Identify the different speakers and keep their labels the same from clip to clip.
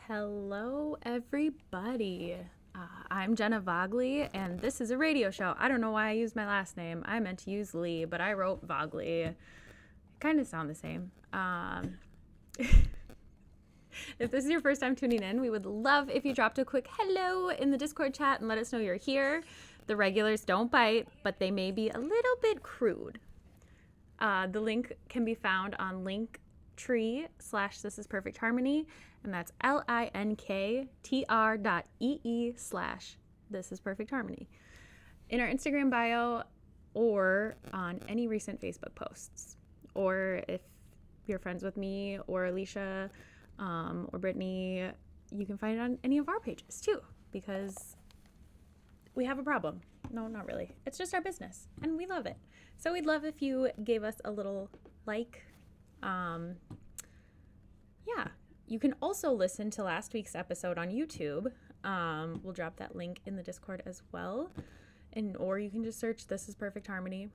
Speaker 1: Hello, everybody. I'm Jenna Vogley, and this is a radio show. I don't know why I used my last name. I meant to use Lee, but I wrote Vogley. Kind of sound the same. If this is your first time tuning in, we would love if you dropped a quick hello in the Discord chat and let us know you're here. The regulars don't bite, but they may be a little bit crude. The link can be found on linktree/This Is Perfect Harmony, and that's linktr.ee/This Is Perfect Harmony. In our Instagram bio or on any recent Facebook posts. Or if you're friends with me or Alicia or Brittany, you can find it on any of our pages too, because we have a problem. No, not really. It's just our business, and we love it. So we'd love if you gave us a little like. Yeah. You can also listen to last week's episode on YouTube. We'll drop that link in the Discord as well. Or you can just search This Is Perfect Harmony.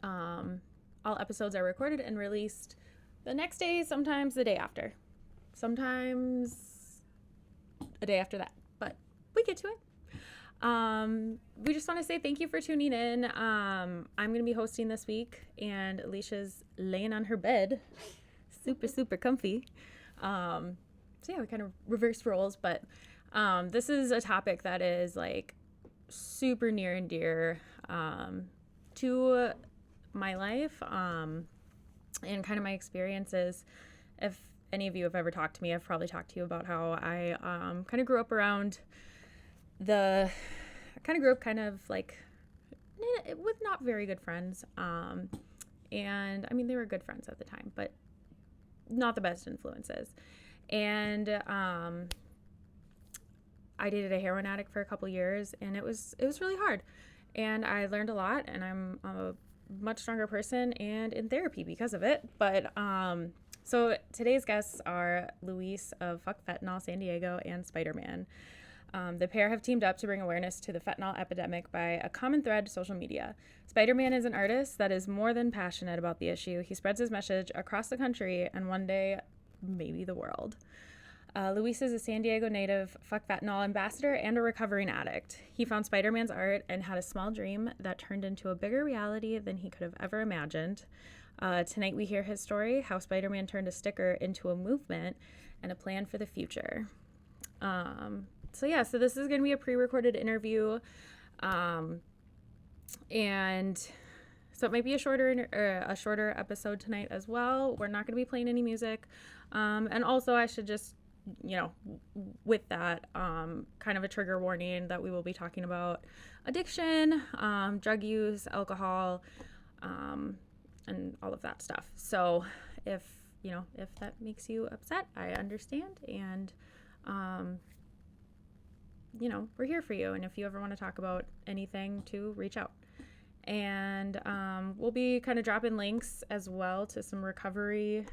Speaker 1: All episodes are recorded and released the next day, sometimes the day after. Sometimes a day after that. But we get to it. We just want to say thank you for tuning in. I'm going to be hosting this week, and Alicia's laying on her bed. Super comfy. So yeah, we kind of reverse roles, but this is a topic that is like super near and dear to my life and kind of my experiences. If any of you have ever talked to me, I've probably talked to you about how I kind of grew up around I grew up kind of like with not very good friends. And I mean, they were good friends at the time, but not the best influences. And I dated a heroin addict for a couple years, and it was really hard. And I learned a lot, and I'm a much stronger person and in therapy because of it. But so today's guests are Luis of Fuck Fentanyl San Diego and Spiderman. The pair have teamed up to bring awareness to the fentanyl epidemic by a common thread, social media. Spiderman is an artist that is more than passionate about the issue. He spreads his message across the country and one day, maybe the world. Luis is a San Diego native Fuck Fentanyl ambassador and a recovering addict. He found Spiderman's art and had a small dream that turned into a bigger reality than he could have ever imagined. Tonight we hear his story, how Spiderman turned a sticker into a movement and a plan for the future. So this is going to be a pre-recorded interview, and so it might be a shorter episode tonight as well. We're not going to be playing any music, and also I should just, with that, kind of a trigger warning that we will be talking about addiction, drug use, alcohol, and all of that stuff. So if that makes you upset, I understand, and we're here for you. And if you ever want to talk about anything, too, reach out. And we'll be kind of dropping links as well to some recovery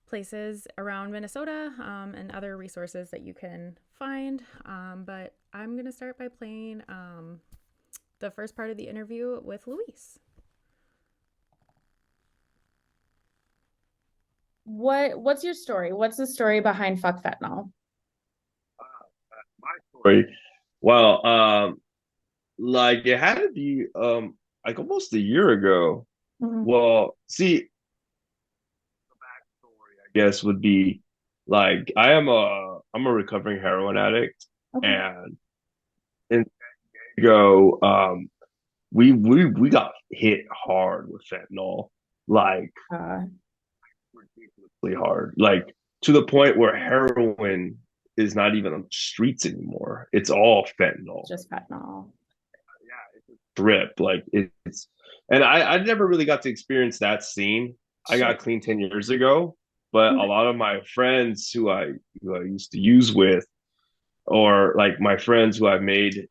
Speaker 1: places around Minnesota and other resources that you can find. But I'm going to start by playing the first part of the interview with Luis. What's your story? What's the story behind Fuck Fentanyl?
Speaker 2: My story. Well, like it had to be like almost a year ago.
Speaker 1: Mm-hmm.
Speaker 2: Well, see, the backstory, I guess, would be like I'm a recovering heroin addict,
Speaker 1: Okay.
Speaker 2: and in San Diego, we got hit hard with fentanyl, like ridiculously hard, like to the point where heroin is not even on the streets anymore. It's all fentanyl.
Speaker 1: Just fentanyl.
Speaker 2: Yeah, it's a trip. Like it's, and I never really got to experience that scene. I got clean 10 years ago, but a lot of my friends who I used to use with, or like my friends who I've made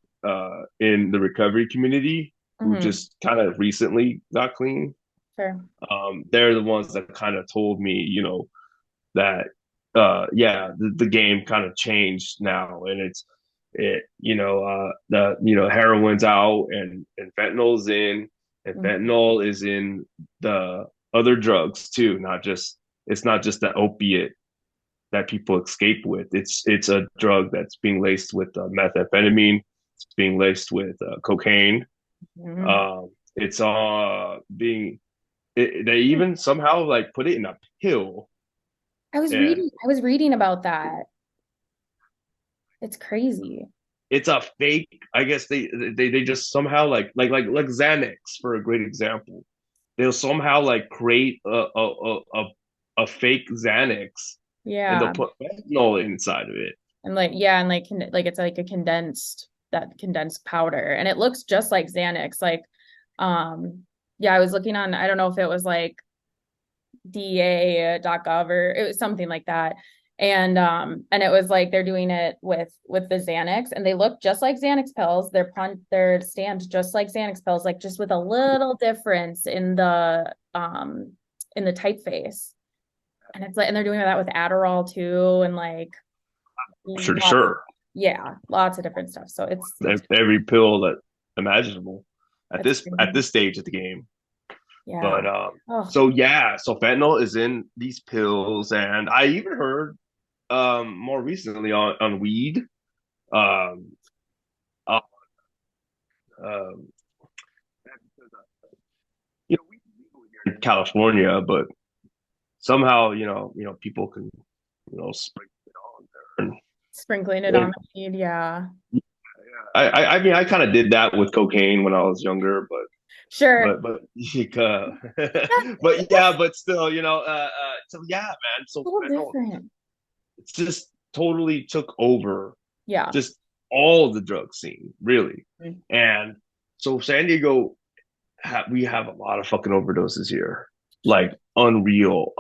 Speaker 2: in the recovery community, who just kind of recently got clean.
Speaker 1: Sure.
Speaker 2: They're the ones that kind of told me, that the game kind of changed now, and The heroin's out and fentanyl's in, and
Speaker 1: Mhm.
Speaker 2: fentanyl is in the other drugs too. It's not just the opiate that people escape with. It's a drug that's being laced with methamphetamine. It's being laced with cocaine.
Speaker 1: Mhm.
Speaker 2: It's being they even somehow like put it in a pill, and
Speaker 1: I was reading about that. It's crazy.
Speaker 2: it's a fake. I guess they just somehow like Xanax for a great example. They'll somehow like create a fake Xanax, and they'll
Speaker 1: Yeah.
Speaker 2: put fentanyl inside of it.
Speaker 1: And like, yeah, and like it's like a that condensed powder. And it looks just like Xanax. Um, yeah, I was looking on, I don't know if it was like DEA.gov or it was something like that. And it was like they're doing it with the Xanax and they look just like Xanax pills. They're stand just like Xanax pills, like just with a little difference in the typeface. And it's like and they're doing that with Adderall too, and like
Speaker 2: Sure,
Speaker 1: lots
Speaker 2: sure.
Speaker 1: yeah, lots of different stuff. So it's
Speaker 2: Every pill that imaginable
Speaker 1: it's
Speaker 2: at
Speaker 1: crazy.
Speaker 2: this stage of the game.
Speaker 1: Yeah.
Speaker 2: But
Speaker 1: Oh,
Speaker 2: so yeah, so fentanyl is in these pills, and I even heard more recently on weed. Um, uh, um, weed legal here in California, but somehow people can sprinkle it on there.
Speaker 1: sprinkling it on
Speaker 2: And
Speaker 1: the feed. Yeah.
Speaker 2: I mean I kind of did that with cocaine when I was younger,
Speaker 1: Sure.
Speaker 2: but
Speaker 1: That,
Speaker 2: but
Speaker 1: that's
Speaker 2: yeah, but still, so yeah, man.
Speaker 1: a
Speaker 2: So
Speaker 1: little
Speaker 2: fentanyl,
Speaker 1: different.
Speaker 2: it's just totally took over
Speaker 1: Yeah.
Speaker 2: just all the drug scene, really.
Speaker 1: Mm.
Speaker 2: And so San Diego, we have a lot of fucking overdoses here,
Speaker 1: Sure.
Speaker 2: like unreal.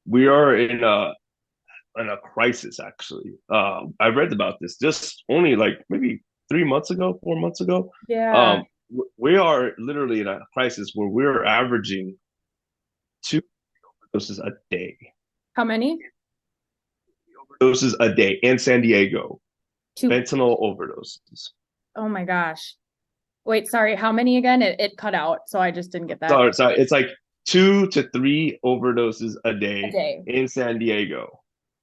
Speaker 2: We are in a crisis actually. I read about this just only like maybe 3 months ago, 4 months ago.
Speaker 1: Yeah.
Speaker 2: Um, we are literally in a crisis where we're averaging two overdoses a day.
Speaker 1: How many?
Speaker 2: Overdoses a day in San Diego.
Speaker 1: Two.
Speaker 2: Fentanyl overdoses.
Speaker 1: Oh my gosh. Wait, sorry. How many again? It cut out, so I just didn't get that.
Speaker 2: So it's like 2 to 3 overdoses a
Speaker 1: A
Speaker 2: day
Speaker 1: day.
Speaker 2: in San Diego,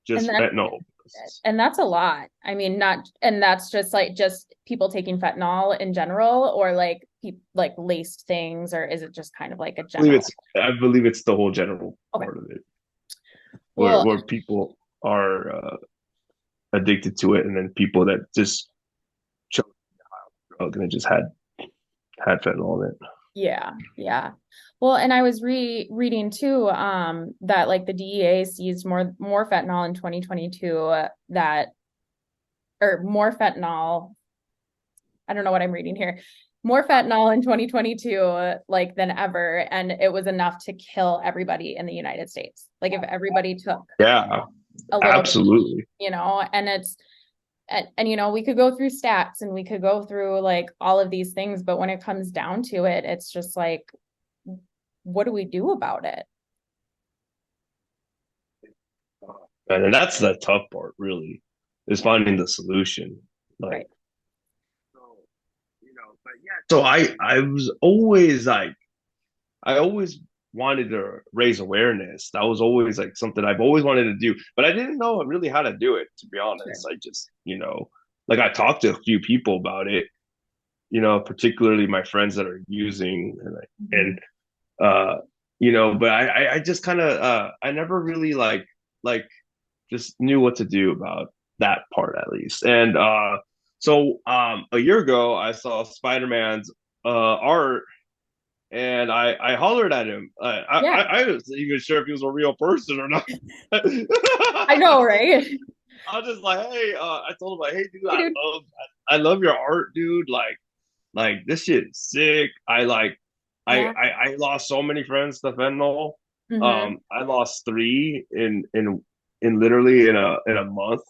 Speaker 1: And
Speaker 2: just
Speaker 1: that
Speaker 2: fentanyl overdoses.
Speaker 1: and that's a lot. I mean, not and that's just like just people taking fentanyl in general or like like laced things or is it just kind of like a general?
Speaker 2: I believe it's the whole general
Speaker 1: Okay.
Speaker 2: part of it,
Speaker 1: Well,
Speaker 2: where people are addicted to it, and then people that just chose the drug and it just had fentanyl in it.
Speaker 1: yeah, yeah. Well, and I was reading too, that like the DEA seized more fentanyl in 2022 that or more fentanyl. I don't know what I'm reading here. More fentanyl in 2022 like than ever, and it was enough to kill everybody in the United States. Like if everybody took
Speaker 2: Yeah,
Speaker 1: a little bit,
Speaker 2: absolutely.
Speaker 1: and it's and we could go through stats and we could go through like all of these things, but when it comes down to it, it's just like, what do we do about it?
Speaker 2: And that's the tough part, really, is
Speaker 1: Yeah,
Speaker 2: finding the solution. Like,
Speaker 1: right.
Speaker 2: so, but yeah. So I was always like, I always wanted to raise awareness. That was always like something I've always wanted to do, but I didn't know really how to do it, to be
Speaker 1: Sure.
Speaker 2: honest. I just, like I talked to a few people about it, particularly my friends that are using
Speaker 1: Mhm.
Speaker 2: and but I just kind of I never really like just knew what to do about that part at least. And a year ago I saw Spider-Man's art and I hollered at him.
Speaker 1: Yeah,
Speaker 2: I wasn't even sure if he was a real person or not.
Speaker 1: I know, right?
Speaker 2: I was just like, hey, I told him like, hey, dude,
Speaker 1: Hey, dude.
Speaker 2: I love your art, dude. Like this shit is sick.
Speaker 1: Yeah.
Speaker 2: I lost so many friends to fentanyl.
Speaker 1: Hmm.
Speaker 2: I lost three in literally in a month.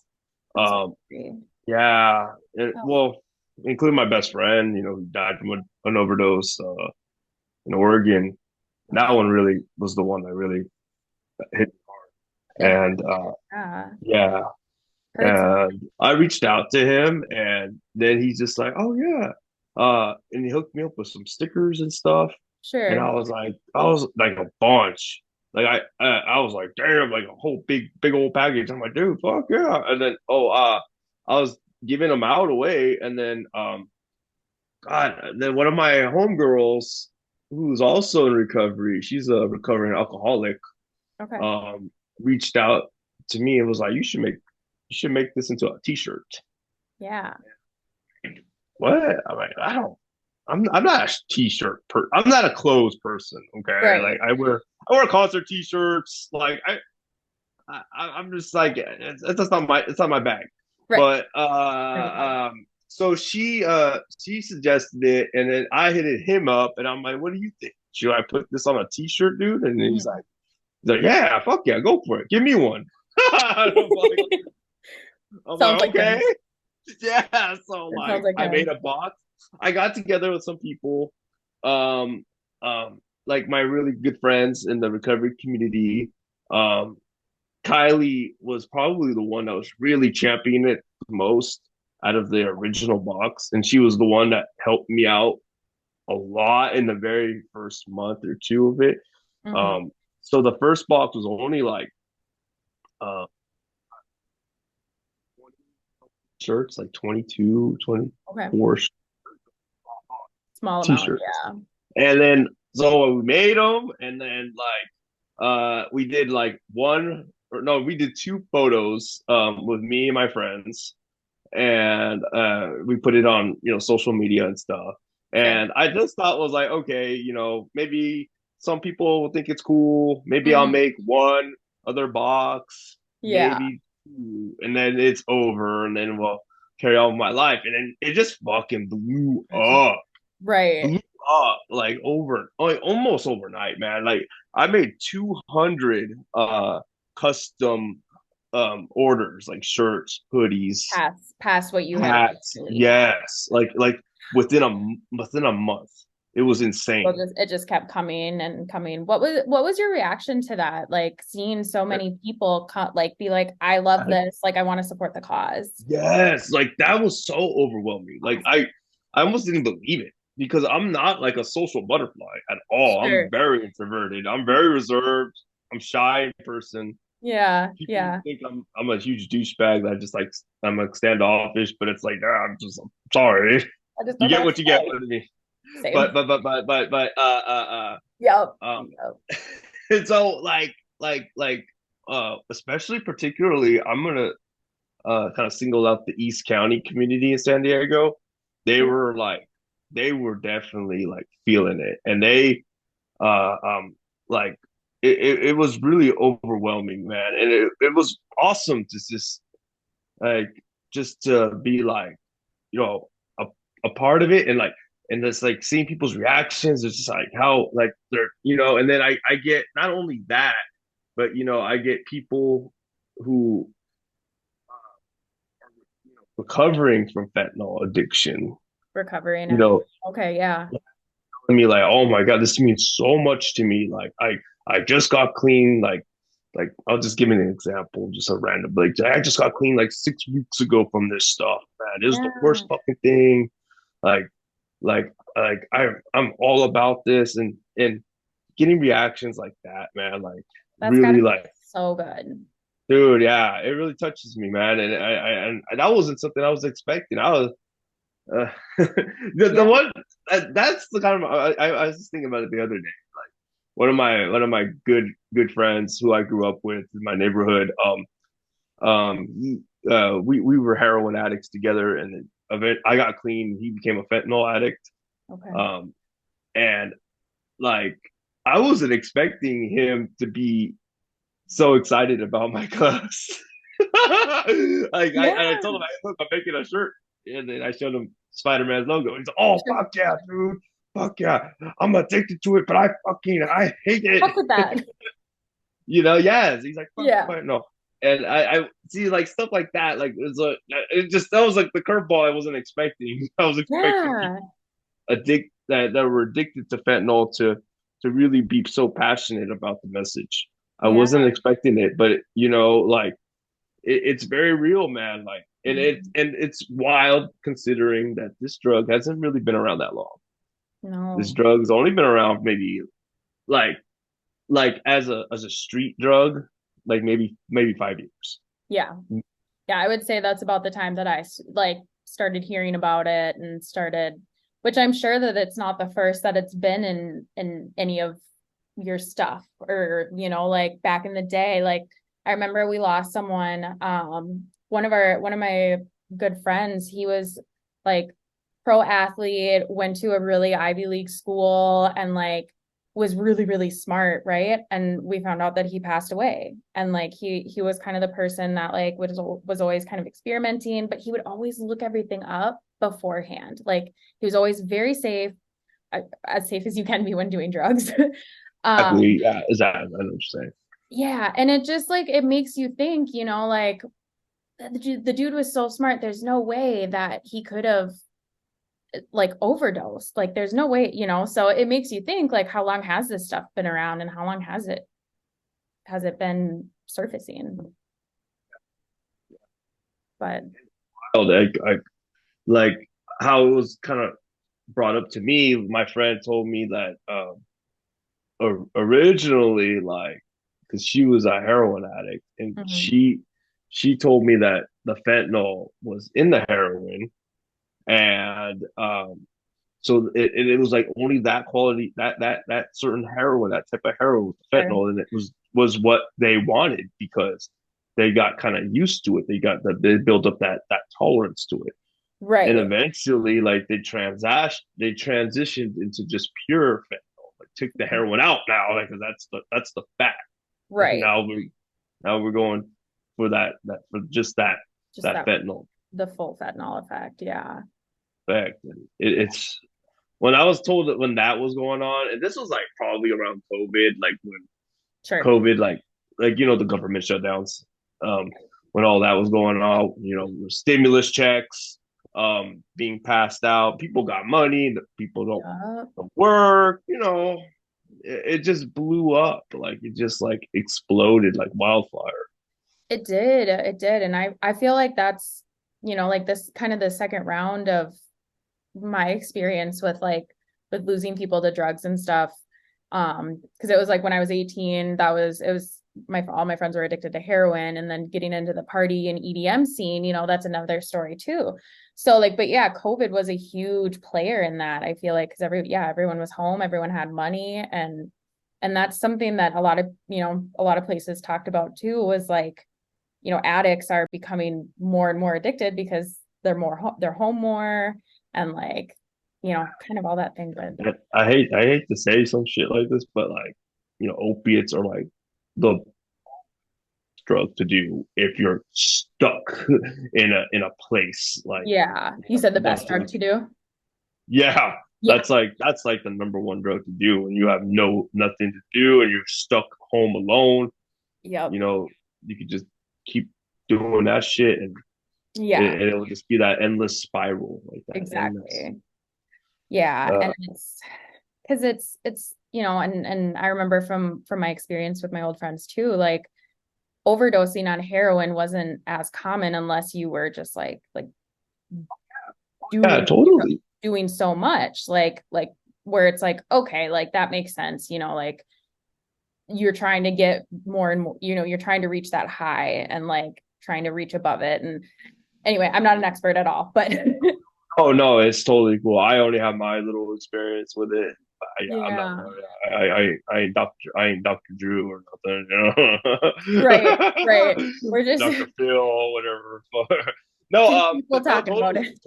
Speaker 1: That's
Speaker 2: Um,
Speaker 1: great.
Speaker 2: yeah,
Speaker 1: Oh,
Speaker 2: well, including my best friend, who died from an overdose in Oregon. That
Speaker 1: okay.
Speaker 2: one really was the one that really hit.
Speaker 1: It hurt.
Speaker 2: And
Speaker 1: Yeah.
Speaker 2: yeah,
Speaker 1: Hurts.
Speaker 2: And I reached out to him, and then he's just like, "Oh yeah," and he hooked me up with some stickers and stuff. And
Speaker 1: Sure.
Speaker 2: I was like a bunch. Like I was like, damn, like a whole big old package. I'm like, dude, fuck yeah. And then I was giving them out away, and then God, then one of my homegirls who's also in recovery, she's a recovering alcoholic,
Speaker 1: Okay.
Speaker 2: um, reached out to me and was like, you should make this into a t-shirt.
Speaker 1: Yeah.
Speaker 2: What? I'm like, I'm not a I'm not a clothes person. Okay.
Speaker 1: Right.
Speaker 2: Like I wear concert t-shirts. Like I'm just like, it's just not it's not my bag.
Speaker 1: Right.
Speaker 2: But
Speaker 1: Okay.
Speaker 2: so she suggested it, and then I hit him up, and I'm like, what do you think? Should I put this on a t-shirt, dude? And then
Speaker 1: Mhm.
Speaker 2: he's like, yeah, fuck yeah, go for it. Give me one. I'm
Speaker 1: Sounds
Speaker 2: like,
Speaker 1: like
Speaker 2: okay.
Speaker 1: him.
Speaker 2: Yeah. So
Speaker 1: It
Speaker 2: like
Speaker 1: sounds like
Speaker 2: I made
Speaker 1: him.
Speaker 2: a box. I got together with some people, um, like my really good friends in the recovery community. Um, Kylie was probably the one that was really championing it the most out of the original box. And she was the one that helped me out a lot in the very first month or two of it.
Speaker 1: Hmm.
Speaker 2: Um, so the first box was only like uh shirts, like 22,
Speaker 1: Okay.
Speaker 2: 24
Speaker 1: Small amount.
Speaker 2: t-shirts.
Speaker 1: Yeah.
Speaker 2: And then so we made them, and then we did like one or no, we did two photos with me and my friends, and we put it on social media and stuff.
Speaker 1: Sure.
Speaker 2: And I just thought was like, okay, maybe some people will think it's cool. Maybe I'll
Speaker 1: Hmm.
Speaker 2: make one other box,
Speaker 1: Yeah.
Speaker 2: maybe two, and then it's over, and then we'll carry on with my life. And then it just fucking
Speaker 1: Right.
Speaker 2: blew up like almost overnight, man. Like I made 200 custom orders, like shirts, hoodies,
Speaker 1: Past what you had
Speaker 2: hats.
Speaker 1: initially had.
Speaker 2: Yes, like within a month. It was
Speaker 1: So
Speaker 2: insane.
Speaker 1: just it just kept coming and coming. What was your reaction to that? Like seeing so many people like be like, I love this, like I want to support the cause.
Speaker 2: Yes, like that was so overwhelming. Like
Speaker 1: Awesome.
Speaker 2: I almost didn't believe it because I'm not like a social butterfly at all. I'm
Speaker 1: Sure.
Speaker 2: very introverted. I'm very reserved. I'm shy in person.
Speaker 1: Yeah.
Speaker 2: People
Speaker 1: Yeah.
Speaker 2: think I'm a huge douchebag that just like I'm like standoffish, but it's like, nah, I'm sorry.
Speaker 1: I just
Speaker 2: You
Speaker 1: don't know
Speaker 2: get
Speaker 1: what
Speaker 2: what
Speaker 1: to
Speaker 2: you get
Speaker 1: say.
Speaker 2: with me.
Speaker 1: Same.
Speaker 2: But
Speaker 1: Yep.
Speaker 2: um
Speaker 1: Yep.
Speaker 2: and so especially particularly I'm gonna kind of single out the East County community in San Diego. They
Speaker 1: Yeah.
Speaker 2: were like they were definitely like feeling it, and they uh um like it was really overwhelming, man, and it was awesome to like just to be like you know a, a part of it, and just like seeing people's reactions. It's just like how like they're and then I get not only that, but I get people who recovering from fentanyl addiction,
Speaker 1: Recovering
Speaker 2: you
Speaker 1: after.
Speaker 2: know,
Speaker 1: Okay, yeah.
Speaker 2: I mean, like, oh my God, this means so much to me. Like, I just got clean. Like, I'll just give you an example, just a random, like, I just got clean like 6 weeks ago from this stuff, man. It was the
Speaker 1: Yeah.
Speaker 2: worst fucking thing. Like, I'm all about this, and getting reactions like that, man, like,
Speaker 1: That's gotta
Speaker 2: really,
Speaker 1: be
Speaker 2: like,
Speaker 1: so good.
Speaker 2: dude, yeah, it really touches me, man. And and that wasn't something I was expecting. I was, the
Speaker 1: Yeah.
Speaker 2: one that's the kind of I was just thinking about it the other day. Like one of my good friends who I grew up with in my neighborhood. We were heroin addicts together, and then I got clean. He became a fentanyl addict.
Speaker 1: Okay.
Speaker 2: Um, and like I wasn't expecting him to be so excited about my class. Like I
Speaker 1: Yeah.
Speaker 2: told him, look, I'm making a shirt, and then I showed him Spider-Man's logo. He's like, oh
Speaker 1: Sure.
Speaker 2: fuck yeah, dude, fuck yeah, I'm addicted to it, but I hate
Speaker 1: Fuck with
Speaker 2: it.
Speaker 1: that.
Speaker 2: Yes. He's like, fuck
Speaker 1: Yeah.
Speaker 2: no. And I see like stuff like that. Like it just that was like the curveball I wasn't expecting. I was expecting
Speaker 1: Yeah.
Speaker 2: people that were addicted to fentanyl to really be so passionate about the message. I
Speaker 1: Yeah.
Speaker 2: wasn't expecting it, but like it's very real, man. Like,
Speaker 1: Mhm.
Speaker 2: and it's wild considering that this drug hasn't really been around that long. This
Speaker 1: No.
Speaker 2: drug's only been around maybe like as a street drug, like maybe 5 years.
Speaker 1: Yeah. Yeah, I would say that's about the time that like started hearing about it and started, which I'm sure that it's not the first that it's been in any of your stuff or like back in the day. Like I remember we lost someone, one of my good friends, he was like pro athlete, went to a really Ivy League school and like was really really smart, right? And we found out that he passed away. And like he was kind of the person that like was always kind of experimenting, but he would always look everything up beforehand. Like he was always very safe, as safe as you can be when doing drugs.
Speaker 2: Exactly. Yeah, exactly. I know what you're saying.
Speaker 1: Yeah, and it just like it makes you think, like the dude was so smart. There's no way that he could have like overdosed. Like there's no way, so it makes you think like how long has this stuff been around and how long has it been surfacing? But
Speaker 2: Like how it was kind of brought up to me. My friend told me that originally, like, because she was a heroin addict, and
Speaker 1: mhm,
Speaker 2: she told me that the fentanyl was in the heroin, and so it was like only that quality, that certain heroin, that type of heroin with
Speaker 1: sure.
Speaker 2: fentanyl, and it was what they wanted because they got kind of used to it. They built up that tolerance to it, and
Speaker 1: Right,
Speaker 2: eventually, like they transitioned into just pure fentanyl. Like took the heroin out now, like that's the fact. And
Speaker 1: right.
Speaker 2: now we're going for that for just
Speaker 1: Just
Speaker 2: that
Speaker 1: that
Speaker 2: fentanyl
Speaker 1: the full fentanyl effect. Yeah.
Speaker 2: effect. And it's when I was told that when that was going on, and this was like probably around COVID, like when
Speaker 1: Sure.
Speaker 2: COVID, like the government shutdowns, when all that was going on, stimulus checks, being passed out, people got money, the people
Speaker 1: Yeah.
Speaker 2: don't work, it just blew up, like it just like exploded like wildfire.
Speaker 1: It did. It did. And I feel like that's, like this kind of the second round of my experience with losing people to drugs and stuff. Because it was like when I was 18, it was my all my friends were addicted to heroin and then getting into the party and EDM scene, that's another story too. So like, but yeah, COVID was a huge player in that. I feel like because everyone was home, everyone had money and that's something that a lot of places talked about too was like, addicts are becoming more and more addicted because they're home more and like, kind of all that thing. But
Speaker 2: I hate to say some shit like this, but like opiates are like the drug to do if you're stuck in a place like
Speaker 1: yeah, you said the best
Speaker 2: that's
Speaker 1: drug
Speaker 2: like
Speaker 1: to do.
Speaker 2: yeah,
Speaker 1: Yeah.
Speaker 2: that's like the number one drug to do when you have nothing to do and you're stuck home alone.
Speaker 1: Yep.
Speaker 2: You know, you could just keep doing that shit, and
Speaker 1: Yeah,
Speaker 2: it'll just be that endless spiral, like that endless.
Speaker 1: exactly. Yeah.
Speaker 2: Uh,
Speaker 1: And it's because it's, and I remember from my experience with my old friends too, like overdosing on heroin wasn't as common unless you were just like
Speaker 2: yeah,
Speaker 1: doing
Speaker 2: totally.
Speaker 1: doing so much like where it's like okay like that makes sense like you're trying to get more and more you're trying to reach that high and like trying to reach above it and anyway I'm not an expert at all but
Speaker 2: Oh no, it's totally cool. I only have my little experience with it. Yeah, I'm not.
Speaker 1: yeah
Speaker 2: I ain't Doctor Drew or nothing.
Speaker 1: right right we're just
Speaker 2: Doctor Phil or whatever. No,
Speaker 1: two people
Speaker 2: but no,
Speaker 1: talking about it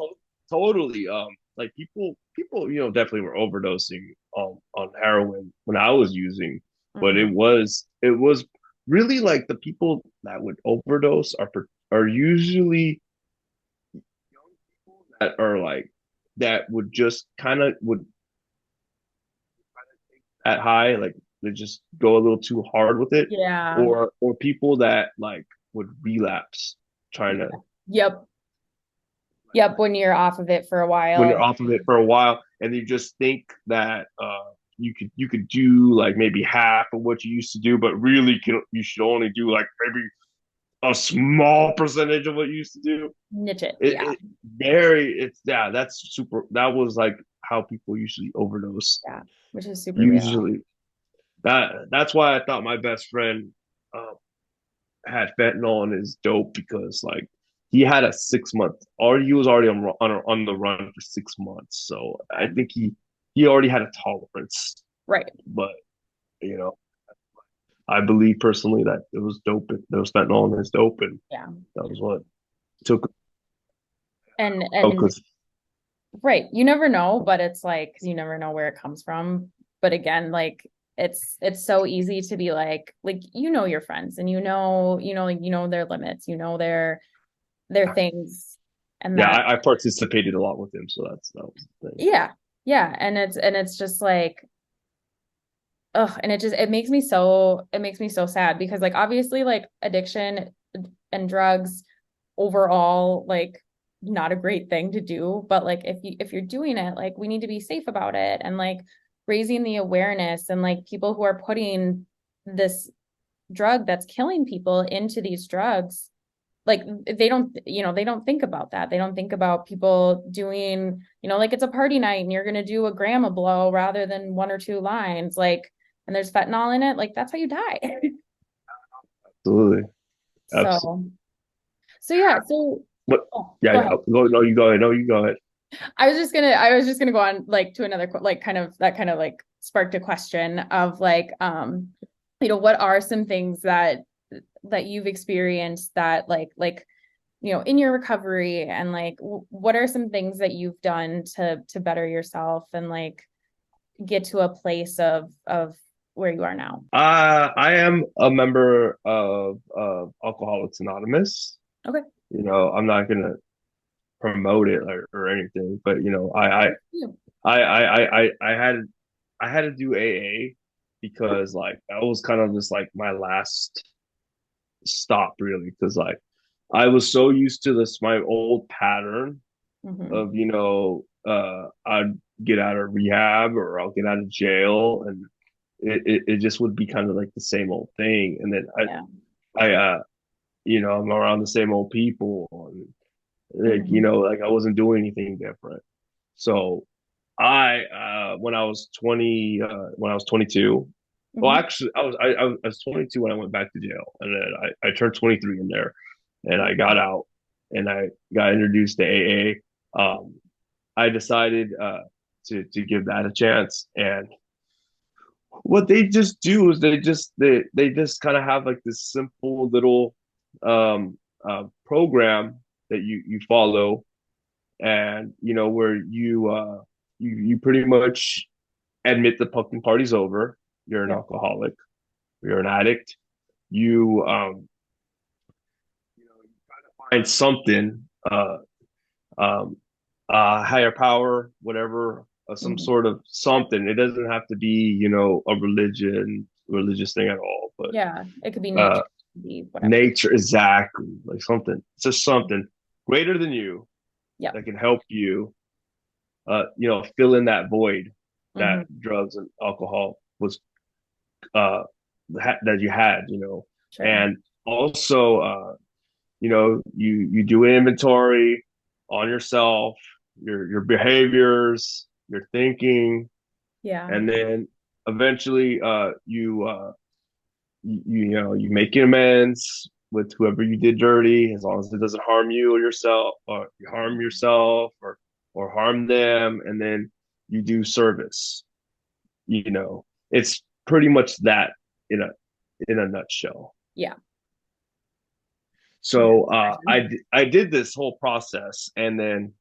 Speaker 2: totally. Like people, definitely were overdosing on heroin when I was using, but
Speaker 1: hmm
Speaker 2: it was really like the people that would overdose are usually that are like that would just kind of would at high, like they just go a little too hard with it,
Speaker 1: yeah
Speaker 2: or people that like would relapse trying to
Speaker 1: yep yep when you're off of it for a
Speaker 2: when
Speaker 1: while
Speaker 2: you're off of it for a while, and you just think that you could do like maybe half of what you used to do, but really you should only do like maybe a small percentage of what you used to do.
Speaker 1: Niche it.
Speaker 2: It,
Speaker 1: Yeah.
Speaker 2: it very it's yeah, that's super. That was like how people usually overdose.
Speaker 1: Yeah. Which is super real.
Speaker 2: Usually that's why I thought my best friend um, had fentanyl in his dope because like he had a 6 month or he was already on the run for 6 months. So I
Speaker 1: Yeah.
Speaker 2: think he already had a tolerance.
Speaker 1: Right.
Speaker 2: But you know, I believe personally that it was dope. There was fentanyl in his dope, and
Speaker 1: Yeah.
Speaker 2: that was what took
Speaker 1: And
Speaker 2: because
Speaker 1: right. You never know, but it's like, 'cause you never know where it comes from. But again, like it's so easy to be like your friends and like their limits, their things and
Speaker 2: yeah,
Speaker 1: that
Speaker 2: I participated a lot with him, so that was the thing.
Speaker 1: yeah. Yeah. And it's just like ugh, and it makes me so sad because like obviously like addiction and drugs overall like not a great thing to do, but like if you're doing it, like we need to be safe about it and like raising the awareness and like people who are putting this drug that's killing people into these drugs like they don't think about that. They don't think about people doing, like it's a party night and you're going to do a gram of blow rather than one or two lines like and there's fentanyl in it, like that's how you die.
Speaker 2: Absolutely, absolutely.
Speaker 1: So yeah, so
Speaker 2: But
Speaker 1: oh,
Speaker 2: yeah,
Speaker 1: go
Speaker 2: yeah.
Speaker 1: ahead.
Speaker 2: Go, no, you go ahead. No, you go ahead.
Speaker 1: I was just gonna go on like to another like kind of that kind of like sparked a question of like what are some things that you've experienced that like in your recovery and like what are some things that you've done to better yourself and like get to a place of where you are now.
Speaker 2: I am a member of Alcoholics Anonymous.
Speaker 1: Okay.
Speaker 2: I'm not gonna promote it or anything, but
Speaker 1: Yeah.
Speaker 2: I had to do AA because like that was kind of just like my last stop really because like I was so used to this my old pattern
Speaker 1: Mm-hmm.
Speaker 2: of I'd get out of rehab or I'll get out of jail and it just would be kind of like the same old thing and then
Speaker 1: Yeah.
Speaker 2: I'm around the same old people and like
Speaker 1: Mm-hmm.
Speaker 2: like I wasn't doing anything different. So I when I was 20 when I was 22. Well,
Speaker 1: Mm-hmm.
Speaker 2: actually, I was 22 when I went back to jail, and then I turned 23 in there, and I got out, and I got introduced to AA. I decided to give that a chance, and what they just do is they just kind of have like this simple little program that you follow, and where you pretty much admit the fucking party's over. You're an
Speaker 1: Yeah.
Speaker 2: alcoholic. You're an addict. You find something, um, higher power, whatever, some
Speaker 1: Mm-hmm.
Speaker 2: sort of something. It doesn't have to be, a religious thing at all, but
Speaker 1: Yeah. It could be
Speaker 2: uh,
Speaker 1: nature, it could be whatever.
Speaker 2: nature, exactly, like something. It's just something greater than you
Speaker 1: Yeah.
Speaker 2: that can help you, fill in that void that
Speaker 1: Mm-hmm.
Speaker 2: drugs and alcohol was uh that you had,
Speaker 1: Sure.
Speaker 2: and also you do an inventory on yourself, your behaviors, your thinking,
Speaker 1: Yeah.
Speaker 2: and then eventually you make amends with whoever you did dirty as long as it doesn't harm you or yourself or you harm yourself or harm them, and then you do service. It's pretty much that in a nutshell.
Speaker 1: Yeah. Yeah.
Speaker 2: So
Speaker 1: Imagine.
Speaker 2: I did this whole process, and then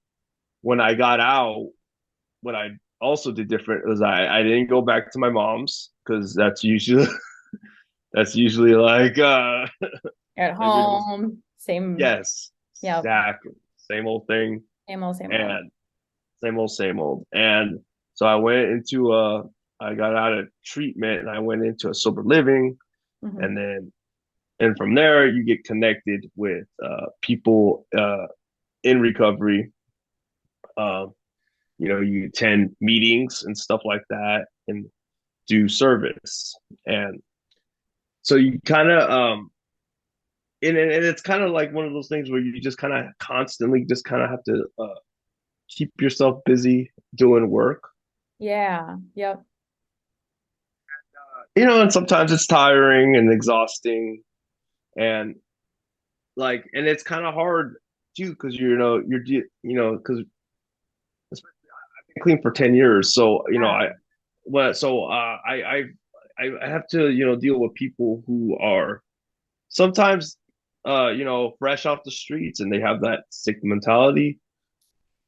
Speaker 2: when I got out, what I also did different was I didn't go back to my mom's because that's usually like
Speaker 1: At
Speaker 2: like you're just
Speaker 1: home, same.
Speaker 2: yes,
Speaker 1: Yeah.
Speaker 2: exactly, same old thing,
Speaker 1: Same old, same old.
Speaker 2: and same old. And so I got out of treatment and I went into a sober living,
Speaker 1: Mm-hmm.
Speaker 2: and from there you get connected with people in recovery. Um, you attend meetings and stuff like that and do service. And so you kind of and it's kind of like one of those things where you just kind of constantly just kind of have to keep yourself busy doing work,
Speaker 1: Yeah. Yep.
Speaker 2: and sometimes it's tiring and exhausting, and like, and it's kind of hard too because because I've been clean for 10 years, so
Speaker 1: Yeah.
Speaker 2: I have to deal with people who are sometimes fresh off the streets and they have that sick mentality.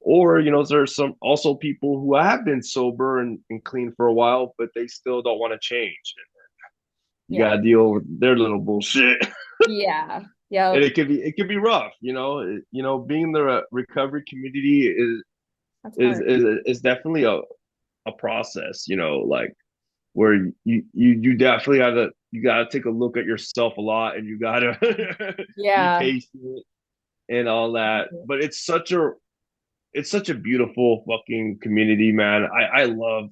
Speaker 2: Or, there's some also people who have been sober and clean for a while, but they still don't want to change. You
Speaker 1: Yeah.
Speaker 2: gotta deal with their little bullshit.
Speaker 1: Yeah.
Speaker 2: And
Speaker 1: Yep.
Speaker 2: it could be rough, being in the recovery community
Speaker 1: That's
Speaker 2: is
Speaker 1: hard.
Speaker 2: is is definitely a process, like where you definitely you gotta take a look at yourself a lot, and you gotta be
Speaker 1: Yeah.
Speaker 2: patient and all that. But it's such a beautiful fucking community, man. I love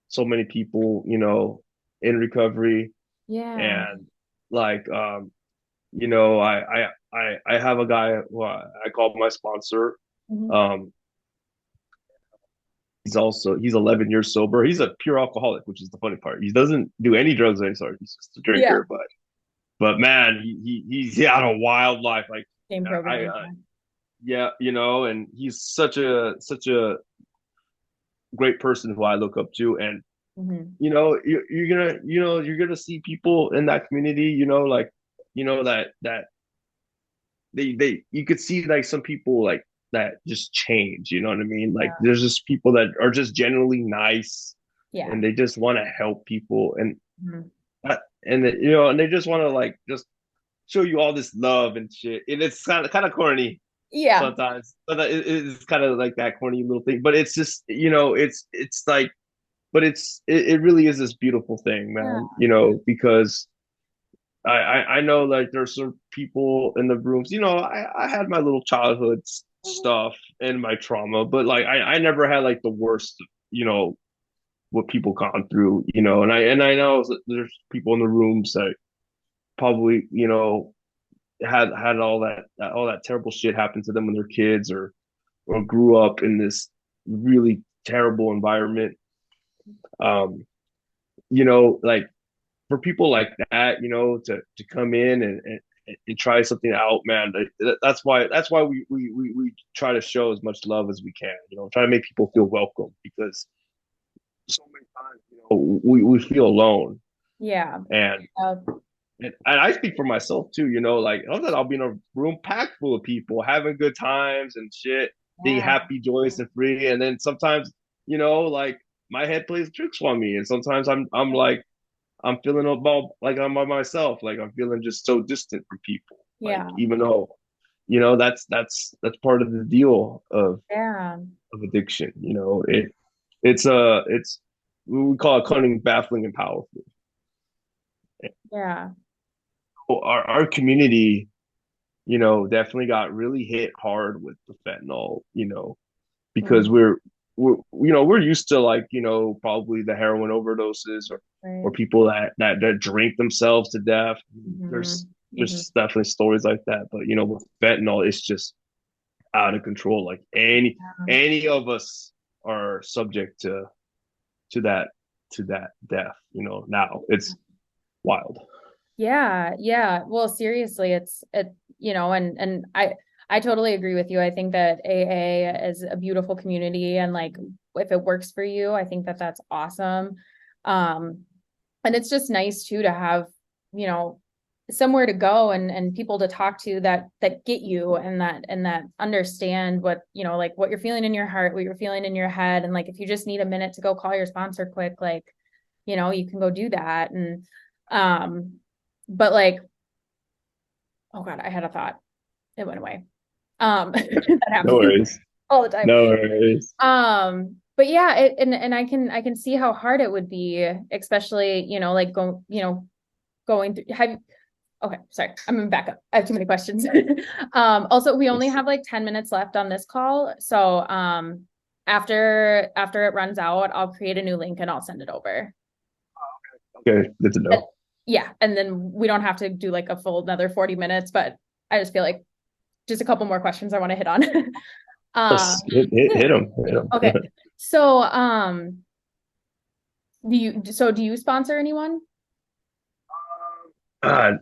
Speaker 2: so many people, in recovery,
Speaker 1: Yeah.
Speaker 2: and like I have a guy who I call my sponsor.
Speaker 1: Mhm.
Speaker 2: Um, he's 11 years sober. He's a pure alcoholic, which is the funny part. He doesn't do any drugs of any sort. He's just a
Speaker 1: Yeah.
Speaker 2: drinker, but man, he's out of wildlife. Like
Speaker 1: Same
Speaker 2: I
Speaker 1: program.
Speaker 2: yeah, and he's such a great person who I look up to, and
Speaker 1: Hmm.
Speaker 2: you're gonna see people in that community, like that they you could see like some people like that just change, you know what I mean? Like
Speaker 1: Yeah.
Speaker 2: there's just people that are just generally nice,
Speaker 1: Yeah.
Speaker 2: and they just want to help people, and
Speaker 1: Mhm.
Speaker 2: and they just want to like just show you all this love and shit, and it's kind of corny
Speaker 1: Yeah.
Speaker 2: sometimes, but it's kind of like that corny little thing, but it's just it's like, but it really is this beautiful thing,
Speaker 1: Yeah.
Speaker 2: man, because I know like there's some people in the rooms, I had my little childhood
Speaker 1: Mhm.
Speaker 2: stuff and my trauma, but like I never had like the worst, you know, what people gone through, and I know there's people in the rooms that probably, had all that terrible shit happen to them when they're kids, or grew up in this really terrible environment. Um, like for people like that, to come in and try something out, man. That's why we try to show as much love as we can. Try to make people feel welcome, because so many times, we feel alone,
Speaker 1: Yeah.
Speaker 2: and
Speaker 1: Uh,
Speaker 2: and I speak for myself too. Like that I'll be in a room packed full of people having good times and shit, being
Speaker 1: yeah.
Speaker 2: happy, joyous, and free, and then sometimes, like my head plays tricks on me, and sometimes I'm like I'm feeling about like I'm by myself. Like I'm feeling just so distant from people. Like
Speaker 1: Yeah.
Speaker 2: even though, that's part of the deal
Speaker 1: Yeah.
Speaker 2: of addiction. It's we call it cunning, baffling, and powerful.
Speaker 1: Yeah.
Speaker 2: Our community, definitely got really hit hard with the fentanyl. Because
Speaker 1: Mhm.
Speaker 2: we're used to, like, probably the heroin overdoses, or
Speaker 1: Right.
Speaker 2: people that drink themselves to death.
Speaker 1: Hmm. Hmm.
Speaker 2: There's definitely stories like that, but with fentanyl, it's just out of control. Like any of us are subject to that death. Now it's wild.
Speaker 1: Yeah, yeah. Well, seriously, and I totally agree with you. I think that AA is a beautiful community, and like if it works for you, I think that that's awesome. Um, and it's just nice too to have, you know, somewhere to go and people to talk to that get you and that understand what, like what you're feeling in your heart, what you're feeling in your head, and like if you just need a minute to go call your sponsor quick, like, you can go do that. And um but like, oh God, I had a thought. It went away. That
Speaker 2: No
Speaker 1: happens
Speaker 2: worries.
Speaker 1: all the time.
Speaker 2: No worries.
Speaker 1: But yeah, and I can see how hard it would be, especially, like going through have okay, sorry, I'm gonna back up. I have too many questions. Also, we only have like 10 minutes left on this call. So after it runs out, I'll create a new link and I'll send it over.
Speaker 2: Okay, good to know.
Speaker 1: Yeah, and then we don't have to do like a full another 40 minutes, but I just feel like just a couple more questions I want to hit on.
Speaker 2: Let's hit him, hit him.
Speaker 1: Okay. So, do you sponsor anyone?
Speaker 2: God,
Speaker 1: Or is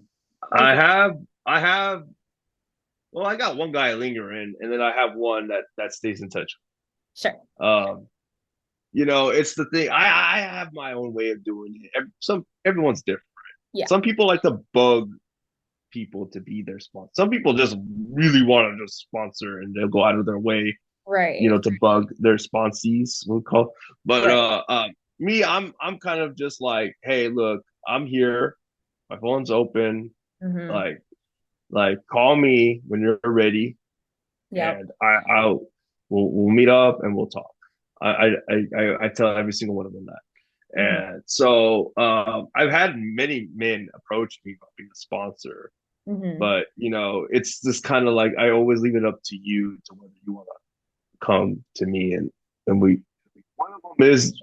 Speaker 2: I
Speaker 1: it
Speaker 2: have, I have. Well, I got one guy lingering, and then I have one that stays in touch.
Speaker 1: sure.
Speaker 2: Um, it's the thing. I have my own way of doing it. Everyone's different.
Speaker 1: Yeah.
Speaker 2: Some people like to bug people to be their sponsor. Some people just really want to just sponsor, and they'll go out of their way,
Speaker 1: Right.
Speaker 2: to bug their sponsees. We'll call. But
Speaker 1: Right.
Speaker 2: me, I'm kind of just like, hey, look, I'm here. My phone's open.
Speaker 1: Mm-hmm.
Speaker 2: Like call me when you're ready,
Speaker 1: Yep.
Speaker 2: and we'll meet up and we'll talk. I tell every single one of them that.
Speaker 1: Mm-hmm.
Speaker 2: And so I've had many men approach me about being a sponsor,
Speaker 1: Mm-hmm.
Speaker 2: but it's just kind of like I always leave it up to you to whether you want to come to me, and we one of them is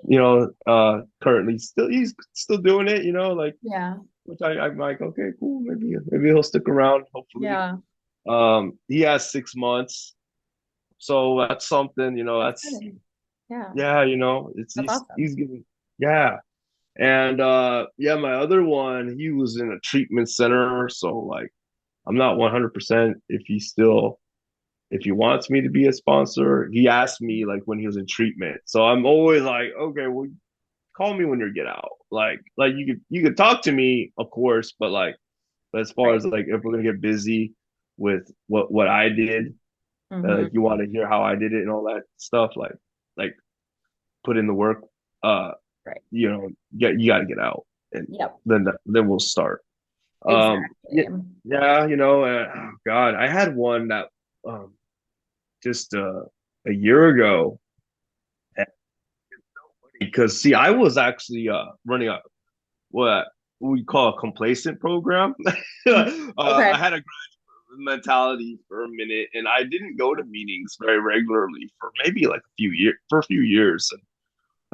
Speaker 2: currently he's still doing it, like
Speaker 1: Yeah.
Speaker 2: which I'm like, okay, cool, maybe he'll stick around, hopefully.
Speaker 1: Yeah.
Speaker 2: He has 6 months, so that's something,
Speaker 1: That's
Speaker 2: that's
Speaker 1: good. Yeah.
Speaker 2: yeah, it's
Speaker 1: That's awesome.
Speaker 2: he's giving, yeah. And yeah, my other one, he was in a treatment center, so like I'm not 100% if he wants me to be a sponsor. He asked me like when he was in treatment, so I'm always like, okay, well, call me when you get out. Like you could talk to me, of course, but as far
Speaker 1: Right.
Speaker 2: as like if we're gonna get busy with what I did,
Speaker 1: Mm-hmm.
Speaker 2: like you want to hear how I did it and all that stuff, like put in the work, uh,
Speaker 1: Right.
Speaker 2: you got to get out, and
Speaker 1: Yep.
Speaker 2: then we'll start. Yeah,
Speaker 1: Exactly.
Speaker 2: yeah, oh God, I had one that um just a year ago, because see, I was actually running a what we call a complacent program.
Speaker 1: Mhm.
Speaker 2: I
Speaker 1: Okay.
Speaker 2: had a mentality for a minute, and I didn't go to meetings very regularly for maybe like a few years. And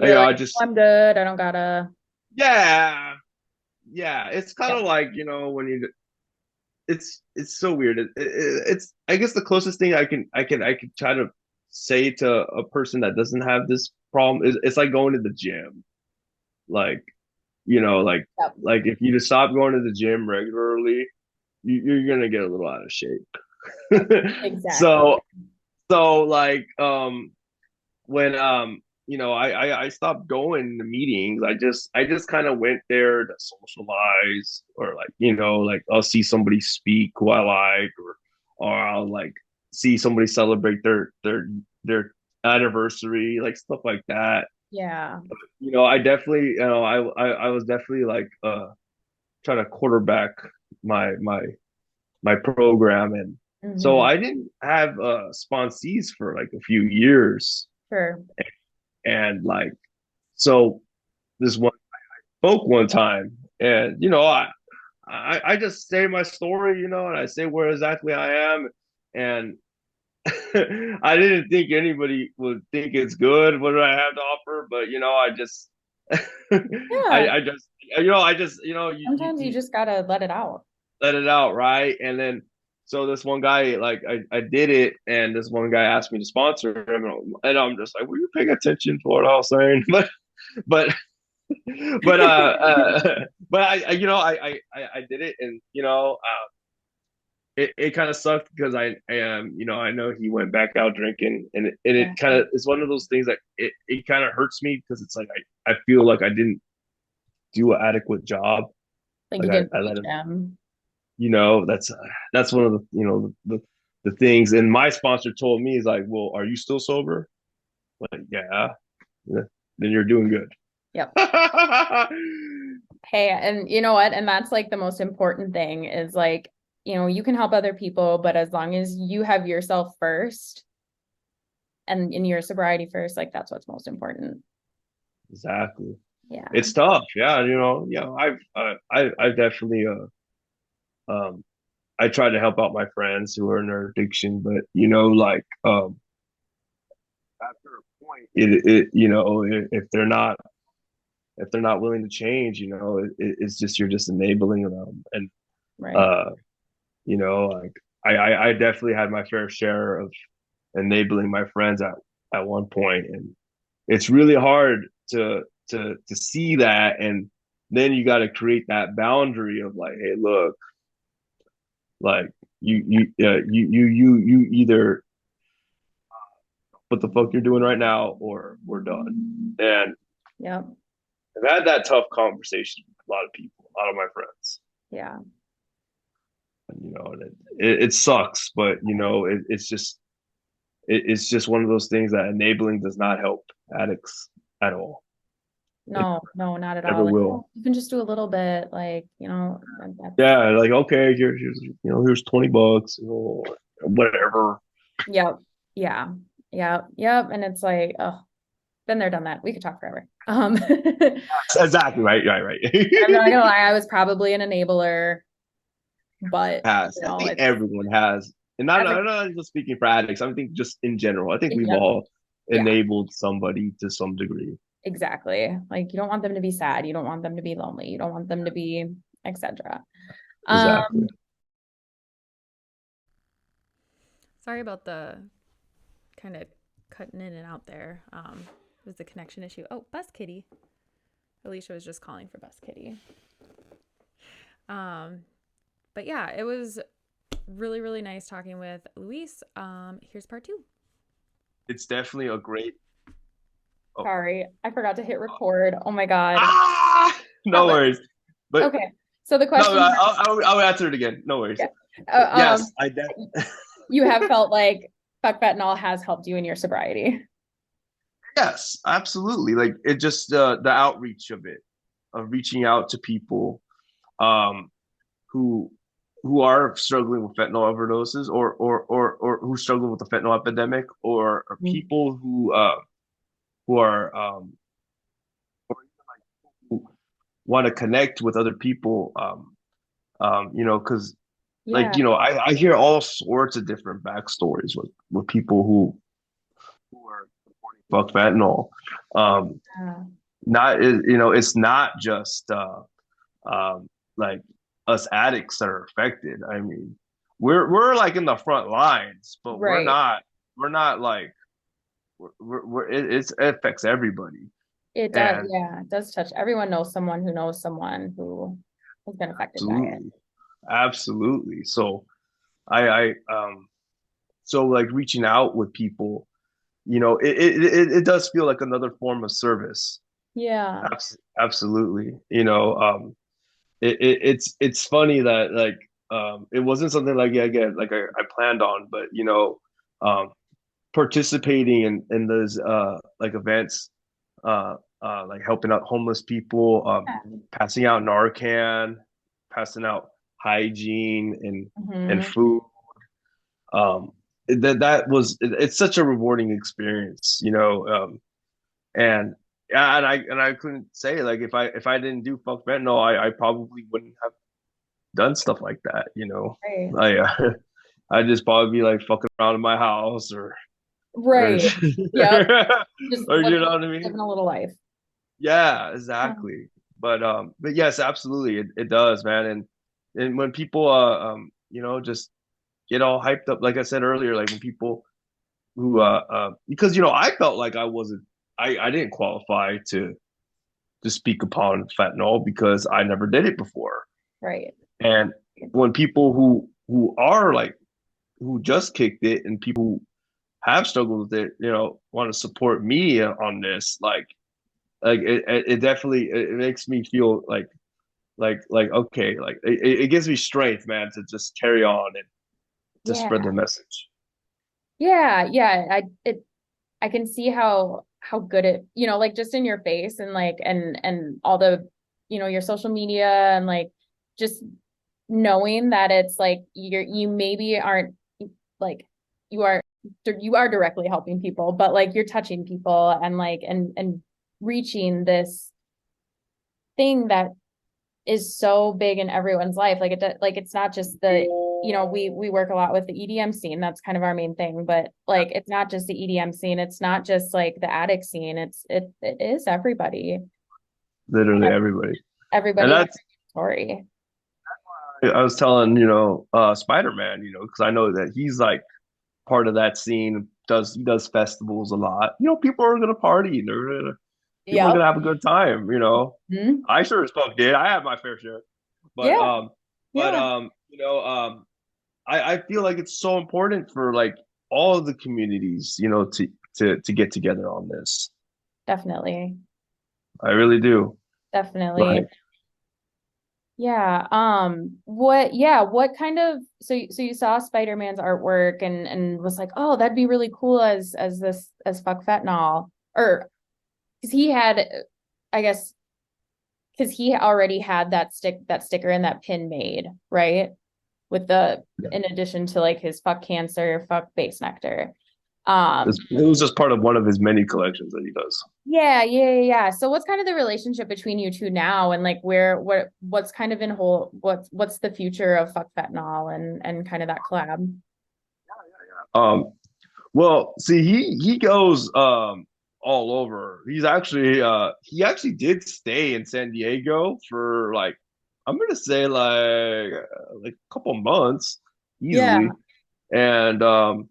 Speaker 1: You're like,
Speaker 2: I
Speaker 1: "Oh,
Speaker 2: just
Speaker 1: I'm good. I don't gotta.
Speaker 2: yeah, yeah. It's kind
Speaker 1: Yep.
Speaker 2: of like when it's so weird. It's I guess the closest thing I can try to say to a person that doesn't have this problem is it's like going to the gym. Like you know, like
Speaker 1: Yep.
Speaker 2: like if you just stop going to the gym regularly, you're gonna get a little out of shape.
Speaker 1: Yep. Exactly.
Speaker 2: so like when I stopped going to meetings. I just kind of went there to socialize, or like like I'll see somebody speak who I like, or I'll like see somebody celebrate their anniversary, like stuff like that.
Speaker 1: Yeah.
Speaker 2: I definitely I was definitely like trying to quarterback my program, and so
Speaker 1: Mm-hmm.
Speaker 2: I didn't have sponsees for like a few years,
Speaker 1: Sure.
Speaker 2: and like so this one spoke one time, and I just say my story, and I say where exactly I am, and I didn't think anybody would think it's good what I have to offer, but I just
Speaker 1: Yeah.
Speaker 2: I just I just
Speaker 1: Sometimes you
Speaker 2: you
Speaker 1: just gotta let it out.
Speaker 2: let it out, right? And then so this one guy, like I did it, and this one guy asked me to sponsor him, and I'm just like, were you paying attention to what I was saying? But but but I did it, and it kind of sucked because I know he went back out drinking, and it
Speaker 1: Yeah.
Speaker 2: kind of it's one of those things that it kind of hurts me because it's like I feel like I didn't do an adequate job.
Speaker 1: Like you
Speaker 2: Like
Speaker 1: didn't
Speaker 2: I let
Speaker 1: teach
Speaker 2: him,
Speaker 1: them.
Speaker 2: that's one of the the things. And my sponsor told me, he's like, well, are you still sober? Like, yeah. Yeah. Then you're doing good.
Speaker 1: Yep. Hey, and you know what? And that's like the most important thing is like, you can help other people, but as long as you have yourself first and in your sobriety first, like that's what's most important.
Speaker 2: Exactly.
Speaker 1: Yeah.
Speaker 2: It's tough. Yeah. I've definitely, I try to help out my friends who are in their addiction, but like, after a point, if they're not if they're not willing to change, it's just you're just enabling them. And
Speaker 1: Right.
Speaker 2: uh, like I definitely had my fair share of enabling my friends at one point, and it's really hard to see that, and then you got to create that boundary of like, hey, look, like you either what the fuck you're doing right now, or we're done. And
Speaker 1: Yep.
Speaker 2: I've had that tough conversation with a lot of people, a lot of my friends.
Speaker 1: Yeah.
Speaker 2: And it sucks, but it's just one of those things that enabling does not help addicts at all. It
Speaker 1: No, no, not at
Speaker 2: never
Speaker 1: all. Like,
Speaker 2: will.
Speaker 1: oh, you can just do a little bit, like, that's,
Speaker 2: Yeah, like okay, here's $20, whatever.
Speaker 1: yep. Yeah. Yep. Yep. And it's like, oh, been there, done that. We could talk forever.
Speaker 2: Exactly right, right, right.
Speaker 1: I'm not gonna lie, I was probably an enabler, but
Speaker 2: Has I think
Speaker 1: it's
Speaker 2: everyone has, and not
Speaker 1: every,
Speaker 2: I'm not just speaking for addicts. I think just in general. I think we've
Speaker 1: yep.
Speaker 2: all
Speaker 1: Yeah,
Speaker 2: enabled somebody to some degree.
Speaker 1: exactly. Like you don't want them to be sad, you don't want them to be lonely, you don't want them to be, etc.
Speaker 2: Exactly.
Speaker 1: Um, sorry about the kind of cutting in and out there. It was the connection issue. Oh, Bus Kitty. Alicia was just calling for Bus Kitty. Um, but yeah, it was really, really nice talking with Luis. Here's part two.
Speaker 2: It's definitely a great. Oh.
Speaker 1: Sorry, I forgot to hit record. Oh my God.
Speaker 2: No worries. But
Speaker 1: Okay. So the
Speaker 2: no,
Speaker 1: question,
Speaker 2: I'll answer it again. No worries.
Speaker 1: yeah.
Speaker 2: But yes,
Speaker 1: You have felt like fuck fentanyl has helped you in your sobriety.
Speaker 2: yes, absolutely. Like it just the outreach of it, of reaching out to people, um, who are struggling with fentanyl overdoses, or who struggle with the fentanyl epidemic, or people who are who want to connect with other people, because
Speaker 1: Yeah.
Speaker 2: I hear all sorts of different backstories with people who are supporting fuck fentanyl.
Speaker 1: Yeah.
Speaker 2: Not it's not just like us addicts that are affected. I mean, we're like in the front lines, but
Speaker 1: Right.
Speaker 2: we're not like it affects everybody.
Speaker 1: It does.
Speaker 2: And
Speaker 1: Yeah. It does touch. Everyone knows someone who has been affected by it.
Speaker 2: absolutely, absolutely. So I so like reaching out with people, it does feel like another form of service.
Speaker 1: Yeah.
Speaker 2: Absolutely. It's funny that like it wasn't something like, yeah, again, like I planned on, but um participating in those like events, like helping out homeless people, passing out Narcan, passing out hygiene and
Speaker 1: Mm-hmm.
Speaker 2: food. um it's such a rewarding experience, and I couldn't say, like, if I didn't do fuck fentanyl, I probably wouldn't have done stuff like that.
Speaker 1: Right.
Speaker 2: I I'd just probably be like fucking around in my house, or
Speaker 1: Right. Yep. Just
Speaker 2: or you know what I mean?
Speaker 1: living a little life.
Speaker 2: Yeah,
Speaker 1: Yeah.
Speaker 2: exactly. But yes, absolutely, it does, man. And when people just get all hyped up, like I said earlier, like when people who because I felt like I didn't qualify to speak upon fentanyl because I never did it before.
Speaker 1: Right.
Speaker 2: And when people who are like who just kicked it, and people who have struggled with it, want to support me on this, like it definitely it makes me feel like okay, like it gives me strength, man, to just carry on and to spread
Speaker 1: Yeah.
Speaker 2: the message.
Speaker 1: Yeah. Yeah. I can see how good it, like just in your face and like and all the, your social media and like just knowing that it's like you maybe aren't like you are you are directly helping people, but like you're touching people and like and reaching this thing that is so big in everyone's life. Like it's not just the, we work a lot with the EDM scene. That's kind of our main thing, but like it's not just the EDM scene. It's not just like the addict scene. It is everybody.
Speaker 2: literally everybody. And
Speaker 1: Everybody has
Speaker 2: that's
Speaker 1: a story.
Speaker 2: I was telling Spider-Man, because I know that he's like part of that scene. He does festivals a lot. People are gonna party. People are
Speaker 1: Yep.
Speaker 2: gonna have a good time.
Speaker 1: Mhm.
Speaker 2: I sure as fuck did. I had my fair share, but
Speaker 1: Yeah.
Speaker 2: but
Speaker 1: Yeah.
Speaker 2: I feel like it's so important for like all of the communities, to get together on this.
Speaker 1: Definitely.
Speaker 2: I really do.
Speaker 1: Definitely.
Speaker 2: Like,
Speaker 1: Yeah. What kind of so you saw Spider-Man's artwork and was like, "Oh, that'd be really cool as this as fuck fentanyl." Or because he had I guess because he already had that sticker and that pin made, right? With the in addition to like his fuck cancer, fuck base nectar.
Speaker 2: it was just part of one of his many collections that he does.
Speaker 1: Yeah. So what's kind of the relationship between you two now and like what's kind of in whole what's the future of fuck fentanyl and kind of that collab?
Speaker 2: Um, well, see, he goes all over. He actually did stay in San Diego for like I'm gonna say like a couple months
Speaker 1: Yeah.
Speaker 2: easily, and
Speaker 1: Okay.